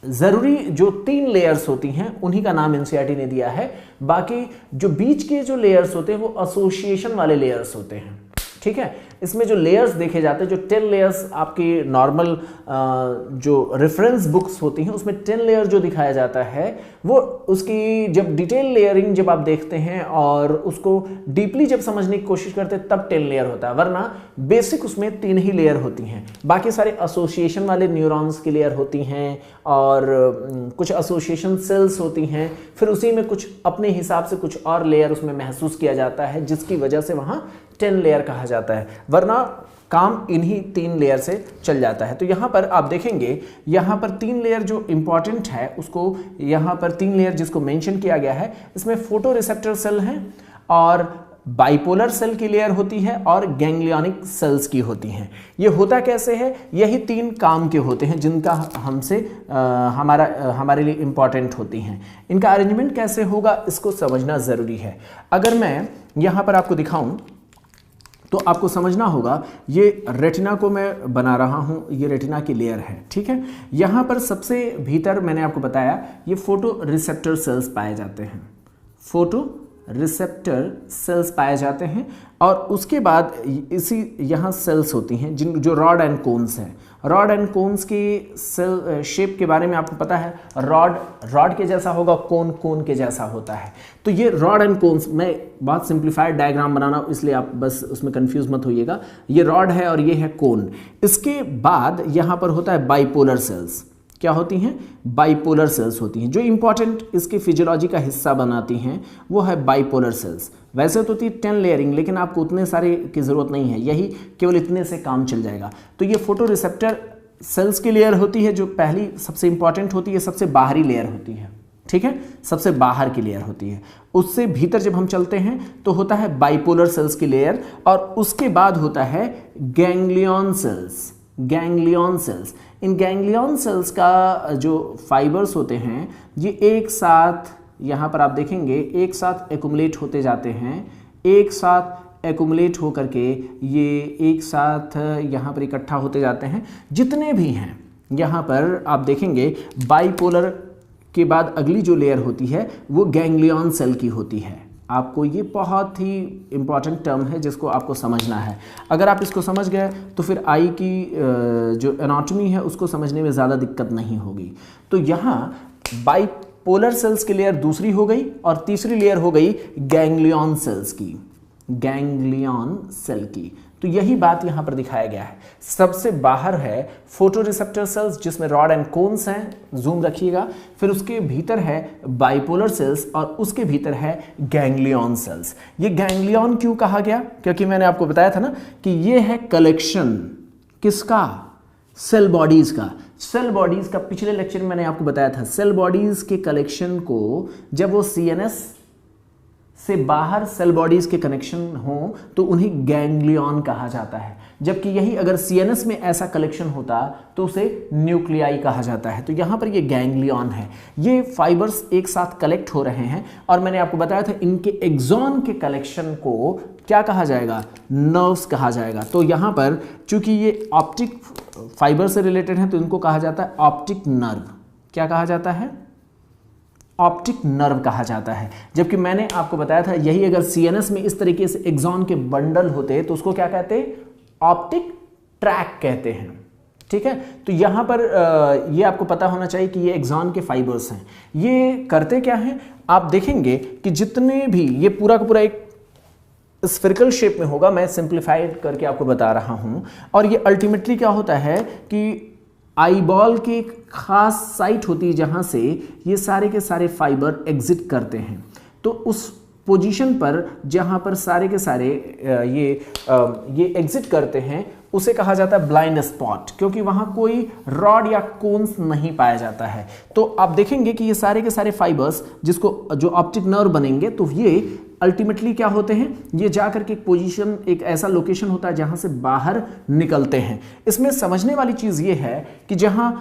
जरूरी जो 3 लेयर्स होती हैं उन्हीं का नाम एनसीईआरटी ने दिया है, बाकी जो बीच के जो लेयर्स होते हैं वो एसोसिएशन वाले लेयर्स होते हैं। ठीक है, इसमें जो लेयर्स देखे जाते हैं, जो 10 लेयर्स आपकी नॉर्मल जो रेफरेंस बुक्स होती हैं उसमें 10 लेयर जो दिखाया जाता है वो उसकी जब डिटेल लेयरिंग जब आप देखते हैं और उसको डीपली जब समझने की कोशिश करते हैं तब 10 लेयर होता है, वरना बेसिक उसमें 3 ही लेयर होती हैं। बाकी सारे एसोसिएशन वाले न्यूरॉन्स की लेयर होती हैं और कुछ एसोसिएशन सेल्स होती हैं, फिर उसी में कुछ अपने हिसाब से कुछ और लेयर उसमें महसूस किया जाता है जिसकी वजह से वहाँ 10 लेयर कहा जाता है, वरना काम इन्हीं 3 लेयर से चल जाता है। तो यहाँ पर आप देखेंगे यहाँ पर 3 लेयर जो इंपॉर्टेंट है उसको यहाँ पर 3 लेयर जिसको मेंशन किया गया है, इसमें फोटो रिसेप्टर सेल हैं और बाइपोलर सेल की लेयर होती है और गैंग्लियनिक सेल्स की होती हैं। ये होता कैसे है, यही 3 काम के होते हैं जिनका हमसे हमारे लिए इंपॉर्टेंट होती हैं। इनका अरेंजमेंट कैसे होगा इसको समझना ज़रूरी है। अगर मैं यहाँ पर आपको दिखाऊं तो आपको समझना होगा, ये रेटिना को मैं बना रहा हूँ, ये रेटिना की लेयर है। ठीक है, यहाँ पर सबसे भीतर मैंने आपको बताया ये फोटो रिसेप्टर सेल्स पाए जाते हैं, फोटो रिसेप्टर सेल्स पाए जाते हैं और उसके बाद इसी यहाँ सेल्स होती हैं जो रॉड एंड कोन्स हैं। रॉड एंड कोन्स की सेल शेप के बारे में आपको पता है, रॉड के जैसा होगा, कोन के जैसा होता है। तो ये रॉड एंड कोन्स, मैं बहुत सिंप्लीफाइड डायग्राम बना रहा हूँ इसलिए आप बस उसमें कंफ्यूज मत होइएगा। ये रॉड है और ये है कोन। इसके बाद यहाँ पर होता है बाइपोलर सेल्स। क्या होती हैं? बाइपोलर सेल्स होती हैं। जो इंपॉर्टेंट इसकी फिजियोलॉजी का हिस्सा बनाती हैं वो है बाइपोलर सेल्स। वैसे तो होती है 10 लेयरिंग, लेकिन आपको उतने सारे की ज़रूरत नहीं है, यही केवल इतने से काम चल जाएगा। तो ये फोटो रिसेप्टर सेल्स की लेयर होती है जो पहली सबसे इंपॉर्टेंट होती है, सबसे बाहरी लेयर होती है। ठीक है, सबसे बाहर की लेयर होती है। उससे भीतर जब हम चलते हैं तो होता है बाइपोलर सेल्स की लेयर और उसके बाद होता है गैंग्लियन सेल्स। गैंग्लियन सेल्स, इन गैंग्लियन सेल्स का जो फाइबर्स होते हैं ये एक साथ, यहाँ पर आप देखेंगे, एक साथ एक्युमुलेट होते जाते हैं, एक साथ एक्युमुलेट होकर के ये एक साथ यहाँ पर इकट्ठा होते जाते हैं। जितने भी हैं यहाँ पर आप देखेंगे बाइपोलर के बाद अगली जो लेयर होती है वो गैंग्लियन सेल की होती है। आपको ये बहुत ही इंपॉर्टेंट टर्म है जिसको आपको समझना है। अगर आप इसको समझ गए तो फिर आई की जो एनाटॉमी है उसको समझने में ज़्यादा दिक्कत नहीं होगी। तो यहाँ बाइपोलर सेल्स की लेयर दूसरी हो गई और तीसरी लेयर हो गई गैंग्लियन सेल्स की, गैंग्लियन सेल की। तो यही बात यहाँ पर दिखाया गया है। सबसे बाहर है फोटोरिसेप्टर सेल्स जिसमें रॉड एंड कोन्स हैं, जूम रखिएगा। फिर उसके भीतर है बाइपोलर सेल्स और उसके भीतर है गैंग्लियन सेल्स। ये गैंग्लियन क्यों कहा गया? क्योंकि मैंने आपको बताया था ना कि ये है कलेक्शन किसका? सेल बॉडीज का। सेल बॉडीज का पिछले लेक्चर में मैंने आपको बताया था, सेल बॉडीज के कलेक्शन को जब वो सीएनएस से बाहर सेल बॉडीज के कनेक्शन हो तो उन्हें गैंग्लियन कहा जाता है। जबकि यही अगर सीएनएस में ऐसा कलेक्शन होता तो उसे न्यूक्लियाई कहा जाता है। तो यहाँ पर ये गैंग्लियन है। ये फाइबर्स एक साथ कलेक्ट हो रहे हैं और मैंने आपको बताया था इनके एक्सॉन के कलेक्शन को क्या कहा जाएगा? नर्व्स कहा जाएगा। तो यहाँ पर चूंकि ये ऑप्टिक फाइबर से रिलेटेड है तो इनको कहा जाता है ऑप्टिक नर्व। क्या कहा जाता है? ऑप्टिक नर्व कहा जाता है। जबकि मैंने आपको बताया था यही अगर सीएनएस में इस तरीके से एक्सॉन के बंडल होते तो उसको क्या कहते हैं? ऑप्टिक ट्रैक कहते हैं। ठीक है, तो यहां पर ये आपको पता होना चाहिए कि ये एक्सॉन के फाइबर्स हैं। ये करते क्या हैं? आप देखेंगे कि जितने भी ये पूरा का पूरा एक स्फेरिकल शेप में होगा, मैं सिंप्लीफाइड करके आपको बता रहा हूं। और ये अल्टीमेटली क्या होता है कि आईबॉल की एक खास साइट होती है जहां से ये सारे के सारे फाइबर एग्जिट करते हैं। तो उस पोजीशन पर जहां पर सारे के सारे ये एग्जिट करते हैं उसे कहा जाता है ब्लाइंड स्पॉट, क्योंकि वहां कोई रॉड या कोन्स नहीं पाया जाता है। तो आप देखेंगे कि ये सारे के सारे फाइबर्स जिसको जो ऑप्टिक नर्व बनेंगे तो ये अल्टीमेटली क्या होते हैं? ये जाकर के एक पोजीशन, एक ऐसा लोकेशन होता है जहां से बाहर निकलते हैं। इसमें समझने वाली चीज ये है कि जहां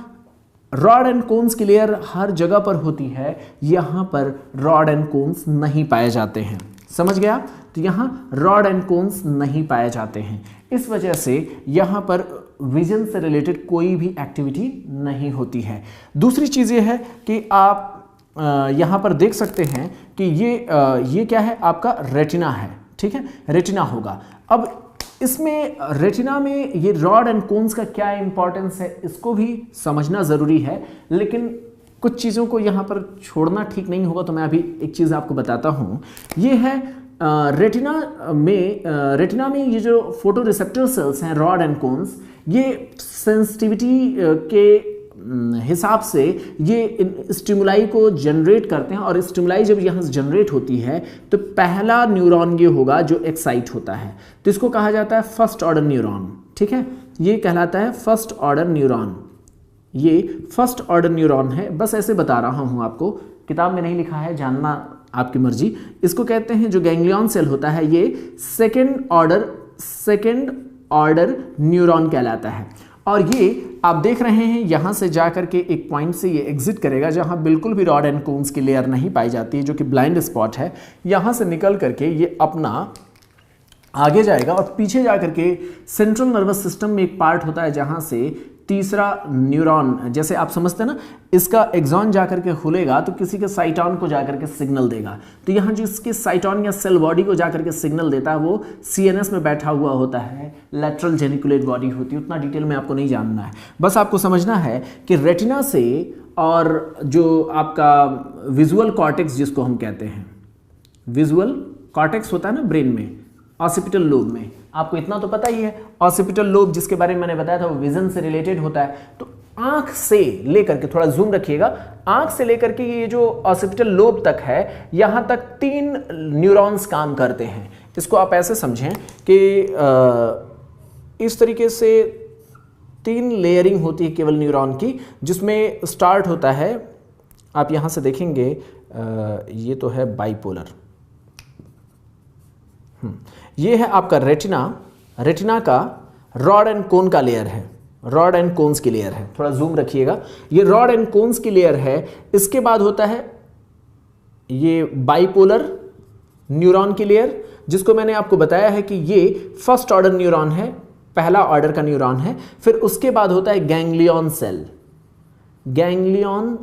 रॉड एंड कोन्स की लेयर हर जगह पर होती है, यहां पर रॉड एंड कोन्स नहीं पाए जाते हैं। समझ गया? तो यहां रॉड एंड कोन्स नहीं पाए जाते हैं। इस वजह से यहां पर विजन से रिलेटेड कोई भी एक्टिविटी नहीं होती है। दूसरी चीज ये है कि आप यहाँ पर देख सकते हैं कि ये क्या है? आपका रेटिना है। ठीक है, रेटिना होगा। अब इसमें रेटिना में ये रॉड एंड कोन्स का क्या इंपॉर्टेंस है इसको भी समझना ज़रूरी है, लेकिन कुछ चीज़ों को यहाँ पर छोड़ना ठीक नहीं होगा। तो मैं अभी एक चीज़ आपको बताता हूँ। ये है रेटिना में ये जो फोटो रिसेप्टर सेल्स हैं रॉड एंड कोन्स, ये सेंसिटिविटी के हिसाब से ये स्टिमुलाई को जनरेट करते हैं। और स्टिमुलाई जब यहाँ से जनरेट होती है तो पहला न्यूरॉन ये होगा जो एक्साइट होता है, तो इसको कहा जाता है फर्स्ट ऑर्डर न्यूरॉन। ठीक है, ये कहलाता है फर्स्ट ऑर्डर न्यूरॉन। ये फर्स्ट ऑर्डर न्यूरॉन है, बस ऐसे बता रहा हूँ आपको, किताब में नहीं लिखा है, जानना आपकी मर्जी। इसको कहते हैं जो गैंग्लियन सेल होता है ये सेकेंड ऑर्डर न्यूरॉन कहलाता है। और ये आप देख रहे हैं यहां से जाकर के एक पॉइंट से ये एग्जिट करेगा जहां बिल्कुल भी रॉड एंड कोन्स की लेयर नहीं पाई जाती है, जो कि ब्लाइंड स्पॉट है। यहां से निकल करके ये अपना आगे जाएगा और पीछे जाकर के सेंट्रल नर्वस सिस्टम में एक पार्ट होता है जहां से तीसरा न्यूरॉन, जैसे आप समझते हैं ना, इसका एक्सॉन जाकर के खुलेगा तो किसी के साइटॉन को जाकर के सिग्नल देगा। तो यहाँ जिसके साइटॉन या सेल बॉडी को जाकर के सिग्नल देता है वो सीएनएस में बैठा हुआ होता है, लैटरल जेनिकुलेट बॉडी होती है। उतना डिटेल में आपको नहीं जानना है, बस आपको समझना है कि रेटिना से और जो आपका विजुअल कॉर्टेक्स जिसको हम कहते हैं, विजुअल कॉर्टेक्स होता है ना ब्रेन में, ऑसिपिटल लोब में, आपको इतना तो पता ही है। ऑसिपिटल लोब जिसके बारे में मैंने बताया था वो विजन से रिलेटेड होता है। तो आंख से लेकर के, थोड़ा जूम रखिएगा, आंख से लेकर के ये जो ऑसिपिटल लोब तक है, यहां तक 3 न्यूरॉन्स काम करते हैं। इसको आप ऐसे समझें कि इस तरीके से 3 लेयरिंग होती है केवल न्यूरॉन की, जिसमें स्टार्ट होता है, आप यहां से देखेंगे ये तो है बाइपोलर, ये है आपका रेटिना। रेटिना का रॉड एंड कोन का लेयर है, रॉड एंड कोन्स की लेयर है। थोड़ा जूम रखिएगा, ये रॉड एंड कोन्स की लेयर है। इसके बाद होता है ये बाइपोलर न्यूरॉन की लेयर, जिसको मैंने आपको बताया है कि ये फर्स्ट ऑर्डर न्यूरॉन है, पहला ऑर्डर का न्यूरॉन है। फिर उसके बाद होता है गैंग्लियन सेल। गैंग्लियन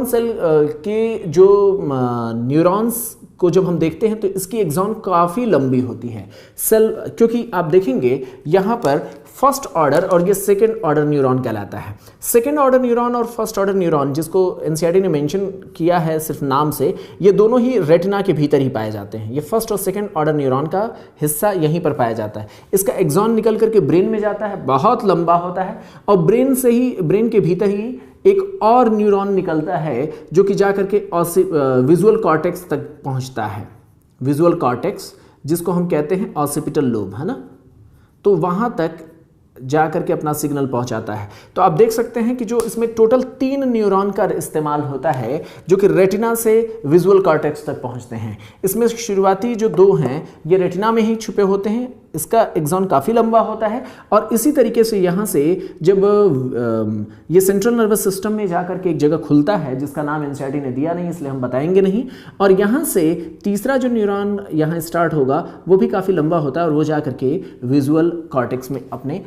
सेल के जो न्यूरॉन्स को जब हम देखते हैं तो इसकी एक्सॉन काफ़ी लंबी होती है सेल, क्योंकि आप देखेंगे यहाँ पर फर्स्ट ऑर्डर और ये सेकेंड ऑर्डर न्यूरॉन कहलाता है। सेकेंड ऑर्डर न्यूरॉन और फर्स्ट ऑर्डर न्यूरॉन, जिसको एनसीईआरटी ने मेंशन किया है सिर्फ नाम से, ये दोनों ही रेटिना के भीतर ही पाए जाते हैं। ये फर्स्ट और सेकेंड ऑर्डर न्यूरॉन का हिस्सा यहीं पर पाया जाता है। इसका एक्सॉन निकल करके ब्रेन में जाता है, बहुत लंबा होता है, और ब्रेन के भीतर ही एक और न्यूरॉन निकलता है जो कि जाकर के विजुअल कॉर्टेक्स तक पहुंचता है। विजुअल कॉर्टेक्स जिसको हम कहते हैं ऑसिपिटल लोब, है ना, तो वहां तक जाकर के अपना सिग्नल पहुंचाता है। तो आप देख सकते हैं कि जो इसमें टोटल 3 न्यूरॉन का इस्तेमाल होता है जो कि रेटिना से विजुअल कॉर्टेक्स तक पहुंचते हैं। इसमें शुरुआती जो 2 हैं ये रेटिना में ही छुपे होते हैं, इसका एक्सॉन काफ़ी लंबा होता है, और इसी तरीके से यहाँ से जब ये सेंट्रल नर्वस सिस्टम में जाकर के एक जगह खुलता है जिसका नाम एनसीईआरटी ने दिया नहीं इसलिए हम बताएंगे नहीं, और यहाँ से तीसरा जो न्यूरॉन यहाँ स्टार्ट होगा वो भी काफ़ी लंबा होता है और वो जाकर के विजुअल कॉर्टेक्स में अपने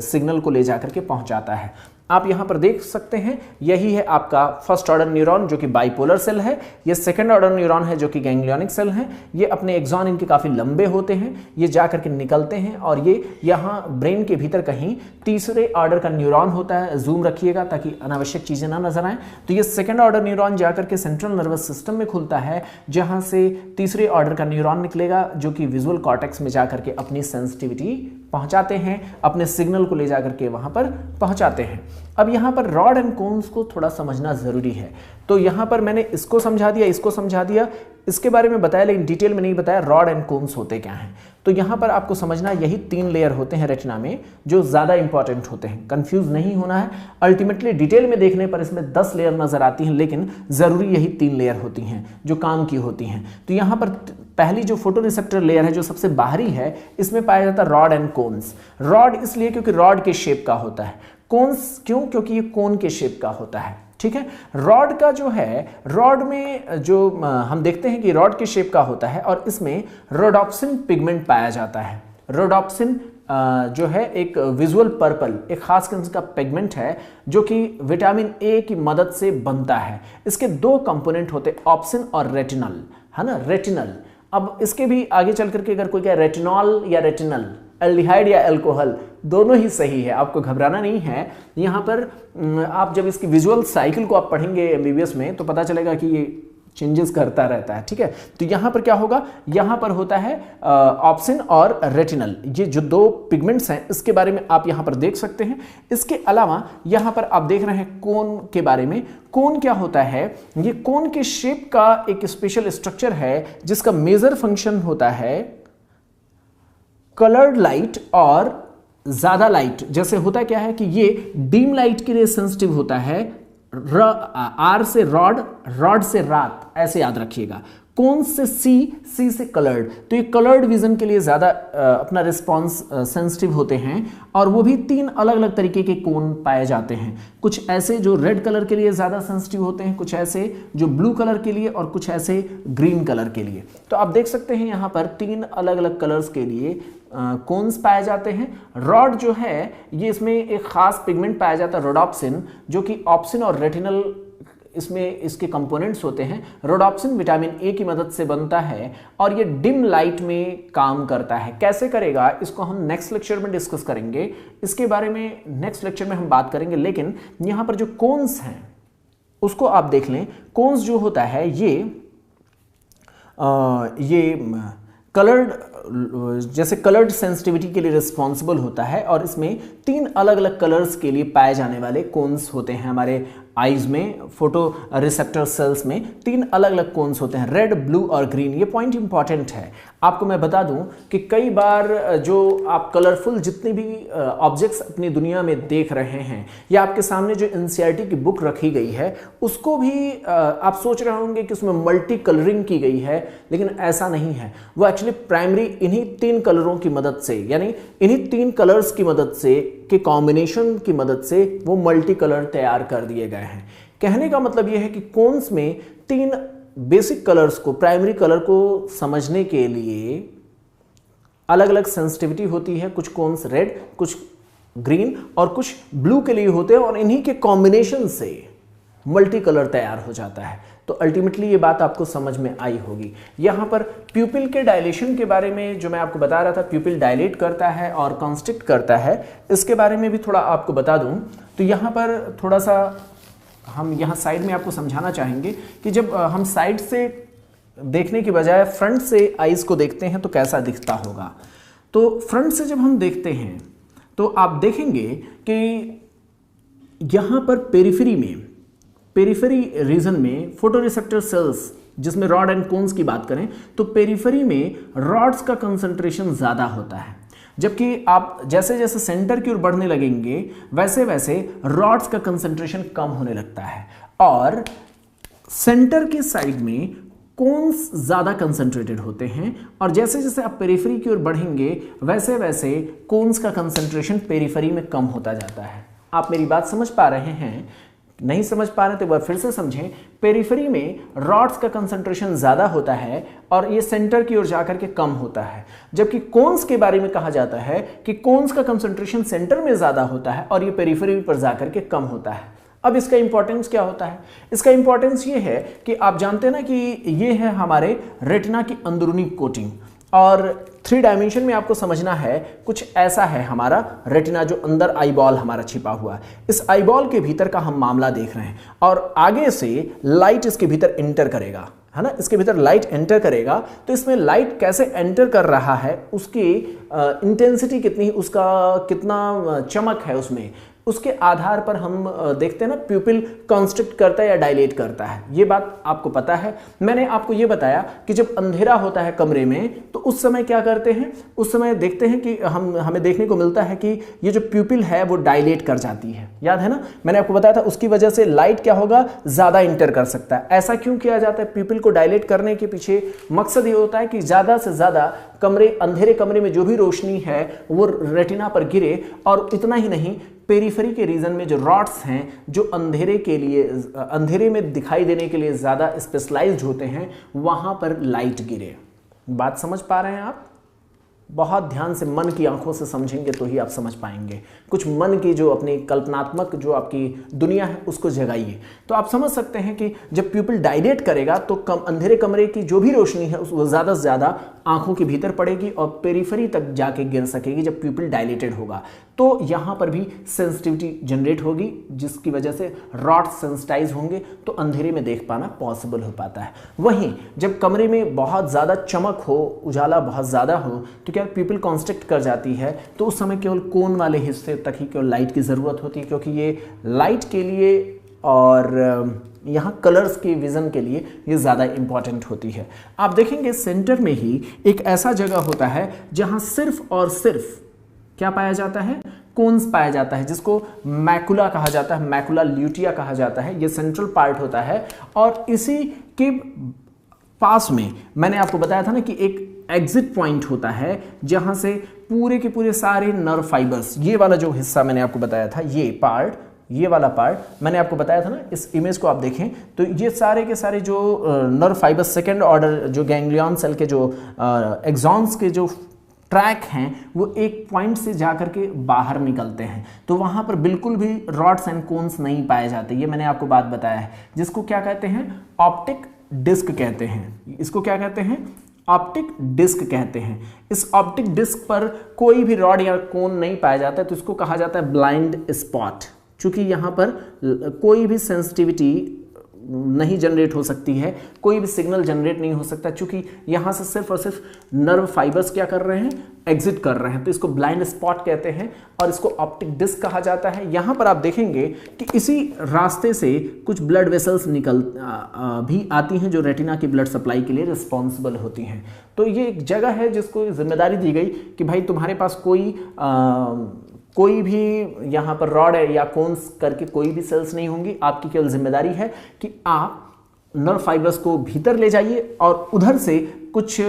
सिग्नल को ले जाकर के पहुँचाता है। आप यहाँ पर देख सकते हैं यही है आपका फर्स्ट ऑर्डर न्यूरॉन जो कि बाइपोलर सेल है, ये सेकंड ऑर्डर न्यूरॉन है जो कि गैंग्लियोनिक सेल है। ये अपने एक्सॉन इनके काफ़ी लंबे होते हैं, ये जाकर के निकलते हैं और ये यहाँ ब्रेन के भीतर कहीं तीसरे ऑर्डर का न्यूरॉन होता है। जूम रखिएगा ताकि अनावश्यक चीज़ें ना नजर आएँ। तो ये सेकेंड ऑर्डर न्यूरॉन जाकर के सेंट्रल नर्वस सिस्टम में खुलता है जहाँ से तीसरे ऑर्डर का न्यूरॉन निकलेगा जो कि विजुअल कॉर्टेक्स में जाकर के अपनी सेंसिटिविटी पहुंचाते हैं, अपने सिग्नल को ले जाकर के वहां पर पहुंचाते हैं। अब यहाँ पर रॉड एंड कोन्स को थोड़ा समझना ज़रूरी है। तो यहाँ पर मैंने इसको समझा दिया, इसको समझा दिया, इसके बारे में बताया लेकिन डिटेल में नहीं बताया रॉड एंड कोन्स होते क्या हैं। तो यहाँ पर आपको समझना यही 3 लेयर होते हैं रेटिना में जो ज़्यादा इंपॉर्टेंट होते हैं, कंफ्यूज नहीं होना है। अल्टीमेटली डिटेल में देखने पर इसमें 10 लेयर नज़र आती हैं लेकिन ज़रूरी यही 3 लेयर होती हैं जो काम की होती हैं। तो यहाँ पर पहली जो फोटो रिसेप्टर लेयर है जो सबसे बाहरी है, इसमें पाया जाता है रॉड एंड कोन्स। रॉड इसलिए क्योंकि रॉड के शेप का होता है, कोन्स क्यों, क्योंकि ये कोन के शेप का होता है। ठीक है, रॉड का जो है, रॉड में जो हम देखते हैं कि रॉड के शेप का होता है और इसमें रोडोप्सिन पिगमेंट पाया जाता है। रोडोप्सिन जो है एक विजुअल पर्पल, एक खास किस्म का पिगमेंट है जो कि विटामिन ए की मदद से बनता है। इसके 2 कंपोनेंट होते हैं, ऑप्सिन और रेटिनल, है ना, रेटिनल। अब इसके भी आगे चल करके अगर कोई कहे रेटिनॉल या रेटिनल, एल्डिहाइड या अल्कोहल, दोनों ही सही है, आपको घबराना नहीं है। यहाँ पर आप जब इसकी विजुअल साइकिल को आप पढ़ेंगे एमबीबीएस में तो पता चलेगा कि ये चेंजेस करता रहता है। ठीक है, तो यहाँ पर क्या होगा, यहाँ पर होता है ऑप्सिन और रेटिनल, ये जो 2 पिगमेंट्स हैं इसके बारे में आप यहाँ पर देख सकते हैं। इसके अलावा यहाँ पर आप देख रहे हैं कोन के बारे में। कोन क्या होता है, ये कोन के शेप का एक स्पेशल स्ट्रक्चर है जिसका मेजर फंक्शन होता है कलर्ड लाइट और ज्यादा लाइट। जैसे होता क्या है कि ये डीम लाइट के लिए सेंसिटिव होता है, आर से रॉड, रॉड से रात, ऐसे याद रखिएगा। कोन से सी से कलर्ड, तो ये कलर्ड विजन के लिए ज़्यादा अपना रिस्पॉन्स सेंसिटिव होते हैं और वो भी 3 अलग अलग तरीके के कोन पाए जाते हैं। कुछ ऐसे जो रेड कलर के लिए ज़्यादा सेंसिटिव होते हैं, कुछ ऐसे जो ब्लू कलर के लिए और कुछ ऐसे ग्रीन कलर के लिए। तो आप देख सकते हैं यहाँ पर 3 अलग अलग कलर्स के लिए कोन्स पाए जाते हैं। रॉड जो है ये इसमें एक खास पिगमेंट पाया जाता है रोडोप्सिन, जो कि ऑप्सिन और रेटिनल इसमें इसके कंपोनेंट्स होते हैं। रोडोप्सिन विटामिन ए की मदद से बनता है और ये डिम लाइट में काम करता है। कैसे करेगा इसको हम नेक्स्ट लेक्चर में डिस्कस करेंगे, इसके बारे में नेक्स्ट लेक्चर में हम बात करेंगे। लेकिन यहाँ पर जो कोन्स हैं उसको आप देख लें। कोन्स जो होता है ये कलर्ड, जैसे कलर्ड सेंसिटिविटी के लिए रिस्पॉन्सिबल होता है और इसमें 3 अलग अलग कलर्स के लिए पाए जाने वाले कोन्स होते हैं। हमारे आईज में, फोटो रिसेप्टर सेल्स में 3 अलग अलग कोन्स होते हैं, रेड, ब्लू और ग्रीन। ये पॉइंट इंपॉर्टेंट है। आपको मैं बता दूं कि कई बार जो आप कलरफुल जितने भी ऑब्जेक्ट्स अपनी दुनिया में देख रहे हैं या आपके सामने जो एनसीईआरटी की बुक रखी गई है उसको भी आप सोच रहे होंगे कि उसमें मल्टी कलरिंग की गई है, लेकिन ऐसा नहीं है। वो एक्चुअली प्राइमरी इन्हीं 3 कलरों की मदद से, यानी इन्हीं 3 कलर्स की मदद से, के कॉम्बिनेशन की मदद से वो मल्टी कलर तैयार कर दिए गए हैं। कहने का मतलब यह है कि कोन्स में 3 बेसिक कलर्स को, प्राइमरी कलर को समझने के लिए अलग अलग सेंसिटिविटी होती है। कुछ कोन्स रेड, कुछ ग्रीन और कुछ ब्लू के लिए होते हैं और इन्हीं के कॉम्बिनेशन से मल्टी कलर तैयार हो जाता है। तो अल्टीमेटली ये बात आपको समझ में आई होगी। यहाँ पर प्यूपिल के डायलेशन के बारे में जो मैं आपको बता रहा था, प्यूपिल डायलेट करता है और कॉन्स्ट्रिक्ट करता है, इसके बारे में भी थोड़ा आपको बता दूं। तो यहाँ पर थोड़ा सा हम यहाँ साइड में आपको समझाना चाहेंगे कि जब हम साइड से देखने के बजाय फ्रंट से आईज को देखते हैं तो कैसा दिखता होगा। तो फ्रंट से जब हम देखते हैं तो आप देखेंगे कि यहाँ पर पेरिफेरी रीजन में फोटोरिसेप्टर सेल्स, जिसमें रॉड एंड कोन्स की बात करें तो पेरिफेरी में रॉड्स का कंसंट्रेशन ज़्यादा होता है, जबकि आप जैसे जैसे सेंटर की ओर बढ़ने लगेंगे वैसे वैसे रॉड्स का कंसंट्रेशन कम होने लगता है, और सेंटर के साइड में कोन्स ज़्यादा कंसंट्रेटेड होते हैं, और जैसे जैसे आप पेरिफेरी की ओर बढ़ेंगे वैसे वैसे कोन्स का कंसंट्रेशन पेरिफेरी में कम होता जाता है। आप मेरी बात समझ पा रहे हैं? नहीं समझ पा रहे तो एक बार फिर से समझें। पेरिफेरी में रॉड्स का कंसंट्रेशन ज़्यादा होता है और ये सेंटर की ओर जाकर के कम होता है, जबकि कोन्स के बारे में कहा जाता है कि कोन्स का कंसंट्रेशन सेंटर में ज़्यादा होता है और ये पेरिफेरी पर जाकर के कम होता है। अब इसका इंपॉर्टेंस क्या होता है? इसका इंपॉर्टेंस ये है कि आप जानते हैं ना कि ये है हमारे रेटिना की अंदरूनी कोटिंग, और 3 डायमेंशन में आपको समझना है कुछ ऐसा है हमारा रेटिना, जो अंदर आईबॉल हमारा छिपा हुआ है। इस आईबॉल के भीतर का हम मामला देख रहे हैं, और आगे से लाइट इसके भीतर एंटर करेगा, है ना, इसके भीतर लाइट एंटर करेगा। तो इसमें लाइट कैसे एंटर कर रहा है, उसकी इंटेंसिटी कितनी, उसका कितना चमक है उसमें, उसके आधार पर हम देखते हैं ना प्यूपिल कॉन्स्ट्रिक्ट करता है या डायलेट करता है। ये बात आपको पता है। मैंने आपको ये बताया कि जब अंधेरा होता है कमरे में तो उस समय क्या करते हैं, उस समय देखते हैं कि हमें देखने को मिलता है कि ये जो प्यूपिल है वो डायलेट कर जाती है। याद है ना, मैंने आपको बताया था उसकी वजह से लाइट क्या होगा, ज़्यादा इंटर कर सकता है। ऐसा क्यों किया जाता है? प्यूपिल को डायलेट करने के पीछे मकसद ये होता है कि ज़्यादा से ज़्यादा अंधेरे कमरे में जो भी रोशनी है वो रेटिना पर गिरे, और इतना ही नहीं, पेरिफेरी के रीजन में जो रॉड्स हैं जो अंधेरे में दिखाई देने के लिए ज़्यादा स्पेशलाइज्ड होते हैं, वहाँ पर लाइट गिरे। बात समझ पा रहे हैं आप? बहुत ध्यान से मन की आंखों से समझेंगे तो ही आप समझ पाएंगे। कुछ मन की जो अपनी कल्पनात्मक जो आपकी दुनिया है उसको जगाइए, तो आप समझ सकते हैं कि जब प्यूपिल डायलेट करेगा तो अंधेरे कमरे की जो भी रोशनी है वो ज़्यादा से ज़्यादा आंखों के भीतर पड़ेगी और पेरिफेरी तक जाके गिर सकेगी जब प्यूपिल डायलेटेड होगा। तो यहाँ पर भी सेंसिटिविटी जनरेट होगी, जिसकी वजह से रॉड सेंसिटाइज होंगे तो अंधेरे में देख पाना पॉसिबल हो पाता है। वहीं जब कमरे में बहुत ज़्यादा चमक हो, उजाला बहुत ज़्यादा हो, तो क्या प्यूपिल कॉन्स्ट्रिक्ट कर जाती है, तो उस समय केवल कोन वाले हिस्से तक ही केवल लाइट की ज़रूरत होती है, क्योंकि ये लाइट के लिए और यहाँ कलर्स के विजन के लिए ये ज़्यादा इंपॉर्टेंट होती है। आप देखेंगे सेंटर में ही एक ऐसा जगह होता है जहाँ सिर्फ और सिर्फ क्या पाया जाता है, कोन्स पाया जाता है, जिसको मैकुला कहा जाता है, मैकुला ल्यूटिया कहा जाता है। ये सेंट्रल पार्ट होता है, और इसी के पास में मैंने आपको बताया था ना कि एक एग्जिट पॉइंट होता है जहां से पूरे के पूरे सारे नर्व फाइबर्स, ये वाला जो हिस्सा मैंने आपको बताया था, ये वाला पार्ट मैंने आपको बताया था ना, इस इमेज को आप देखें तो ये सारे के सारे जो नर्व फाइबर्स, सेकेंड ऑर्डर जो गैंग्लियन सेल के जो एक्सॉन्स के जो ट्रैक हैं वो एक पॉइंट से जाकर के बाहर निकलते हैं, तो वहां पर बिल्कुल भी रॉड्स एंड कोन्स नहीं पाए जाते। ये मैंने आपको बात बताया है, जिसको क्या कहते हैं, ऑप्टिक डिस्क कहते हैं। इसको क्या कहते हैं, ऑप्टिक डिस्क कहते हैं। इस ऑप्टिक डिस्क पर कोई भी रॉड या कोन नहीं पाया जाता है, तो इसको कहा जाता है ब्लाइंड स्पॉट। चूंकि यहाँ पर कोई भी सेंसिटिविटी नहीं जनरेट हो सकती है, कोई भी सिग्नल जनरेट नहीं हो सकता, चूंकि यहाँ से सिर्फ और सिर्फ नर्व फाइबर्स क्या कर रहे हैं, एग्जिट कर रहे हैं, तो इसको ब्लाइंड स्पॉट कहते हैं और इसको ऑप्टिक डिस्क कहा जाता है। यहाँ पर आप देखेंगे कि इसी रास्ते से कुछ ब्लड वेसल्स भी आती हैं जो रेटिना की ब्लड सप्लाई के लिए रिस्पॉन्सिबल होती हैं। तो ये एक जगह है जिसको जिम्मेदारी दी गई कि भाई तुम्हारे पास कोई भी यहाँ पर रॉड है या कोन्स करके कोई भी सेल्स नहीं होंगी, आपकी केवल जिम्मेदारी है कि आप नर्व फाइबर्स को भीतर ले जाइए और उधर से कुछ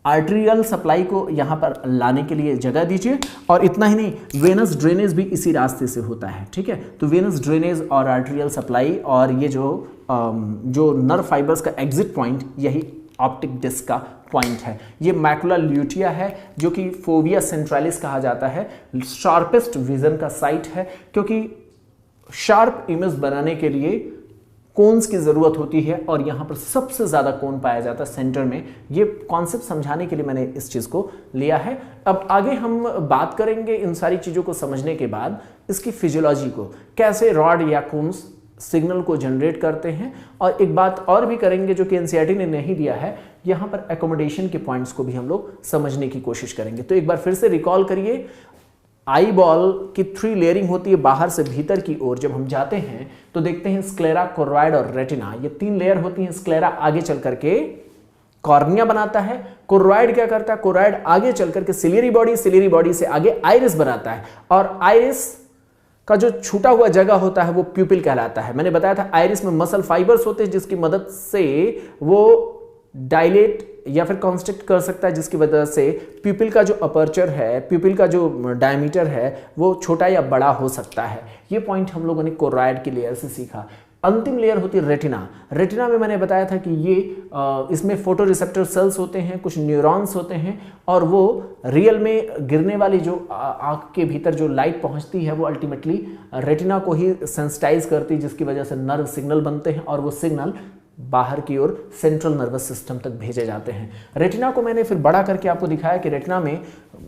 आर्टेरियल सप्लाई को यहाँ पर लाने के लिए जगह दीजिए। और इतना ही नहीं, वेनस ड्रेनेज भी इसी रास्ते से होता है, ठीक है। तो वेनस ड्रेनेज और आर्टेरियल सप्लाई और ये जो नर्व फाइबर्स का एग्जिट पॉइंट, यही ऑप्टिक डिस्क का पॉइंट है। ये मैकुला ल्यूटिया है जो कि फोविया सेंट्रालिस कहा जाता है, शार्पेस्ट विजन का साइट है, क्योंकि शार्प इमेज बनाने के लिए कोन्स की जरूरत होती है और यहां पर सबसे ज्यादा कोन पाया जाता है सेंटर में। ये कॉन्सेप्ट समझाने के लिए मैंने इस चीज को लिया है। अब आगे हम बात करेंगे इन सारी चीजों को समझने के बाद इसकी फिजियोलॉजी को, कैसे रॉड या कोन्स सिग्नल को जनरेट करते हैं, और एक बात और भी करेंगे जो कि एनसीईआरटी ने नहीं दिया है, यहां पर एकोमोडेशन के पॉइंट्स को भी हम लोग समझने की कोशिश करेंगे। तो एक बार फिर से रिकॉल करिए, आई बॉल की 3 लेयरिंग होती है बाहर से भीतर की ओर। जब हम जाते हैं तो देखते हैं स्क्लेरा, कोरोइड और रेटिना, ये 3 लेयर होती हैं। स्क्लेरा आगे चल करके कॉर्निया बनाता है, कोरोइड क्या करता है, कोरोइड आगे चल करके सिलियरी बॉडी, सिलियरी बॉडी से आगे आइरिस बनाता है, और आइरिस का जो छूटा हुआ जगह होता है वो प्यूपिल कहलाता है। मैंने बताया था आइरिस में मसल फाइबर्स होते हैं जिसकी मदद से वो डायलेट या फिर कॉन्स्ट्रिक्ट कर सकता है, जिसकी वजह से प्यूपिल का जो अपर्चर है, प्यूपिल का जो डायमीटर है वो छोटा या बड़ा हो सकता है। ये पॉइंट हम लोगों ने कोरोइड की लेयर से सीखा। अंतिम लेयर होती है रेटिना। रेटिना में मैंने बताया था कि ये इसमें फोटो रिसेप्टर सेल्स होते हैं, कुछ न्यूरॉन्स होते हैं, और वो रियल में गिरने वाली जो आंख के भीतर जो लाइट पहुंचती है वो अल्टीमेटली रेटिना को ही सेंसिटाइज करती है, जिसकी वजह से नर्व सिग्नल बनते हैं और वो सिग्नल बाहर की ओर सेंट्रल नर्वस सिस्टम तक भेजे जाते हैं। रेटिना को मैंने फिर बड़ा करके आपको दिखाया कि रेटिना में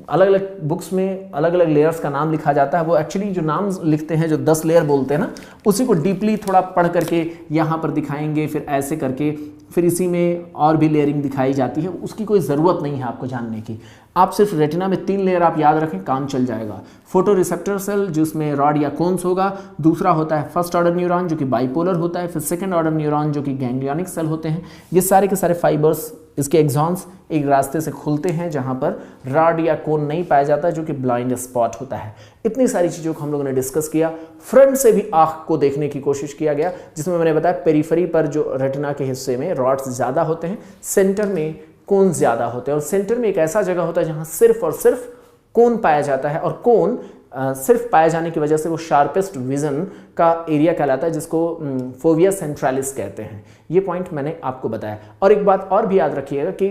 अलग अलग बुक्स में अलग अलग लेयर्स का नाम लिखा जाता है। वो एक्चुअली जो नाम लिखते हैं, जो 10 लेयर बोलते हैं ना, उसी को डीपली थोड़ा पढ़ करके यहाँ पर दिखाएंगे, फिर ऐसे करके फिर इसी में और भी लेयरिंग दिखाई जाती है। उसकी कोई ज़रूरत नहीं है आपको जानने की। आप सिर्फ रेटिना में 3 लेयर आप याद रखें, काम चल जाएगा। फोटो रिसेप्टर सेल जिसमें रॉड या कोन्स होगा, दूसरा होता है फर्स्ट ऑर्डर न्यूरॉन जो कि बाइपोलर होता है, फिर सेकंड ऑर्डर न्यूरॉन जो कि गैंग्लियोनिक सेल होते हैं। ये सारे के सारे फाइबर्स, इसके एक्सॉन्स एक रास्ते से खुलते हैं जहां पर रॉड या कोन नहीं पाया जाता, जो कि ब्लाइंड स्पॉट होता है। इतनी सारी चीज़ों को हम लोगों ने डिस्कस किया। फ्रंट से भी आँख को देखने की कोशिश किया गया, जिसमें मैंने बताया पेरिफेरी पर जो रेटिना के हिस्से में रॉड्स ज़्यादा होते हैं, सेंटर में कोन ज़्यादा होते हैं, और सेंटर में एक ऐसा जगह होता है जहाँ सिर्फ और सिर्फ कोन पाया जाता है, और कोन सिर्फ पाए जाने की वजह से वो शार्पेस्ट विजन का एरिया कहलाता है, जिसको फोविया सेंट्रालिस कहते हैं। ये पॉइंट मैंने आपको बताया। और एक बात और भी याद रखिएगा कि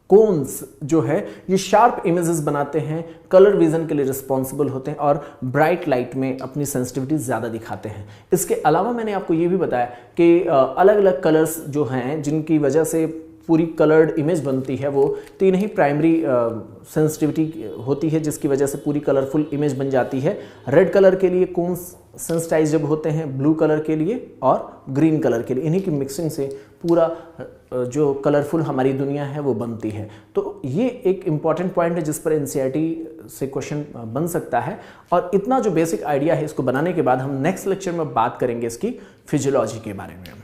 कोन्स जो है ये शार्प इमेजेस बनाते हैं, कलर विजन के लिए रिस्पॉन्सिबल होते हैं, और ब्राइट लाइट में अपनी सेंसिटिविटी ज़्यादा दिखाते हैं। इसके अलावा मैंने आपको ये भी बताया कि अलग अलग कलर्स जो हैं जिनकी वजह से पूरी कलर्ड इमेज बनती है, वो 3 ही प्राइमरी सेंसिटिविटी होती है, जिसकी वजह से पूरी कलरफुल इमेज बन जाती है। रेड कलर के लिए कोन्स सेंसिटाइज जब होते हैं, ब्लू कलर के लिए और ग्रीन कलर के लिए। इन्हीं की मिक्सिंग से पूरा जो कलरफुल हमारी दुनिया है वो बनती है। तो ये एक इम्पॉर्टेंट पॉइंट है जिस पर एनसीईआरटी से क्वेश्चन बन सकता है। और इतना जो बेसिक आइडिया है, इसको बनाने के बाद हम नेक्स्ट लेक्चर में बात करेंगे इसकी फिजियोलॉजी के बारे में।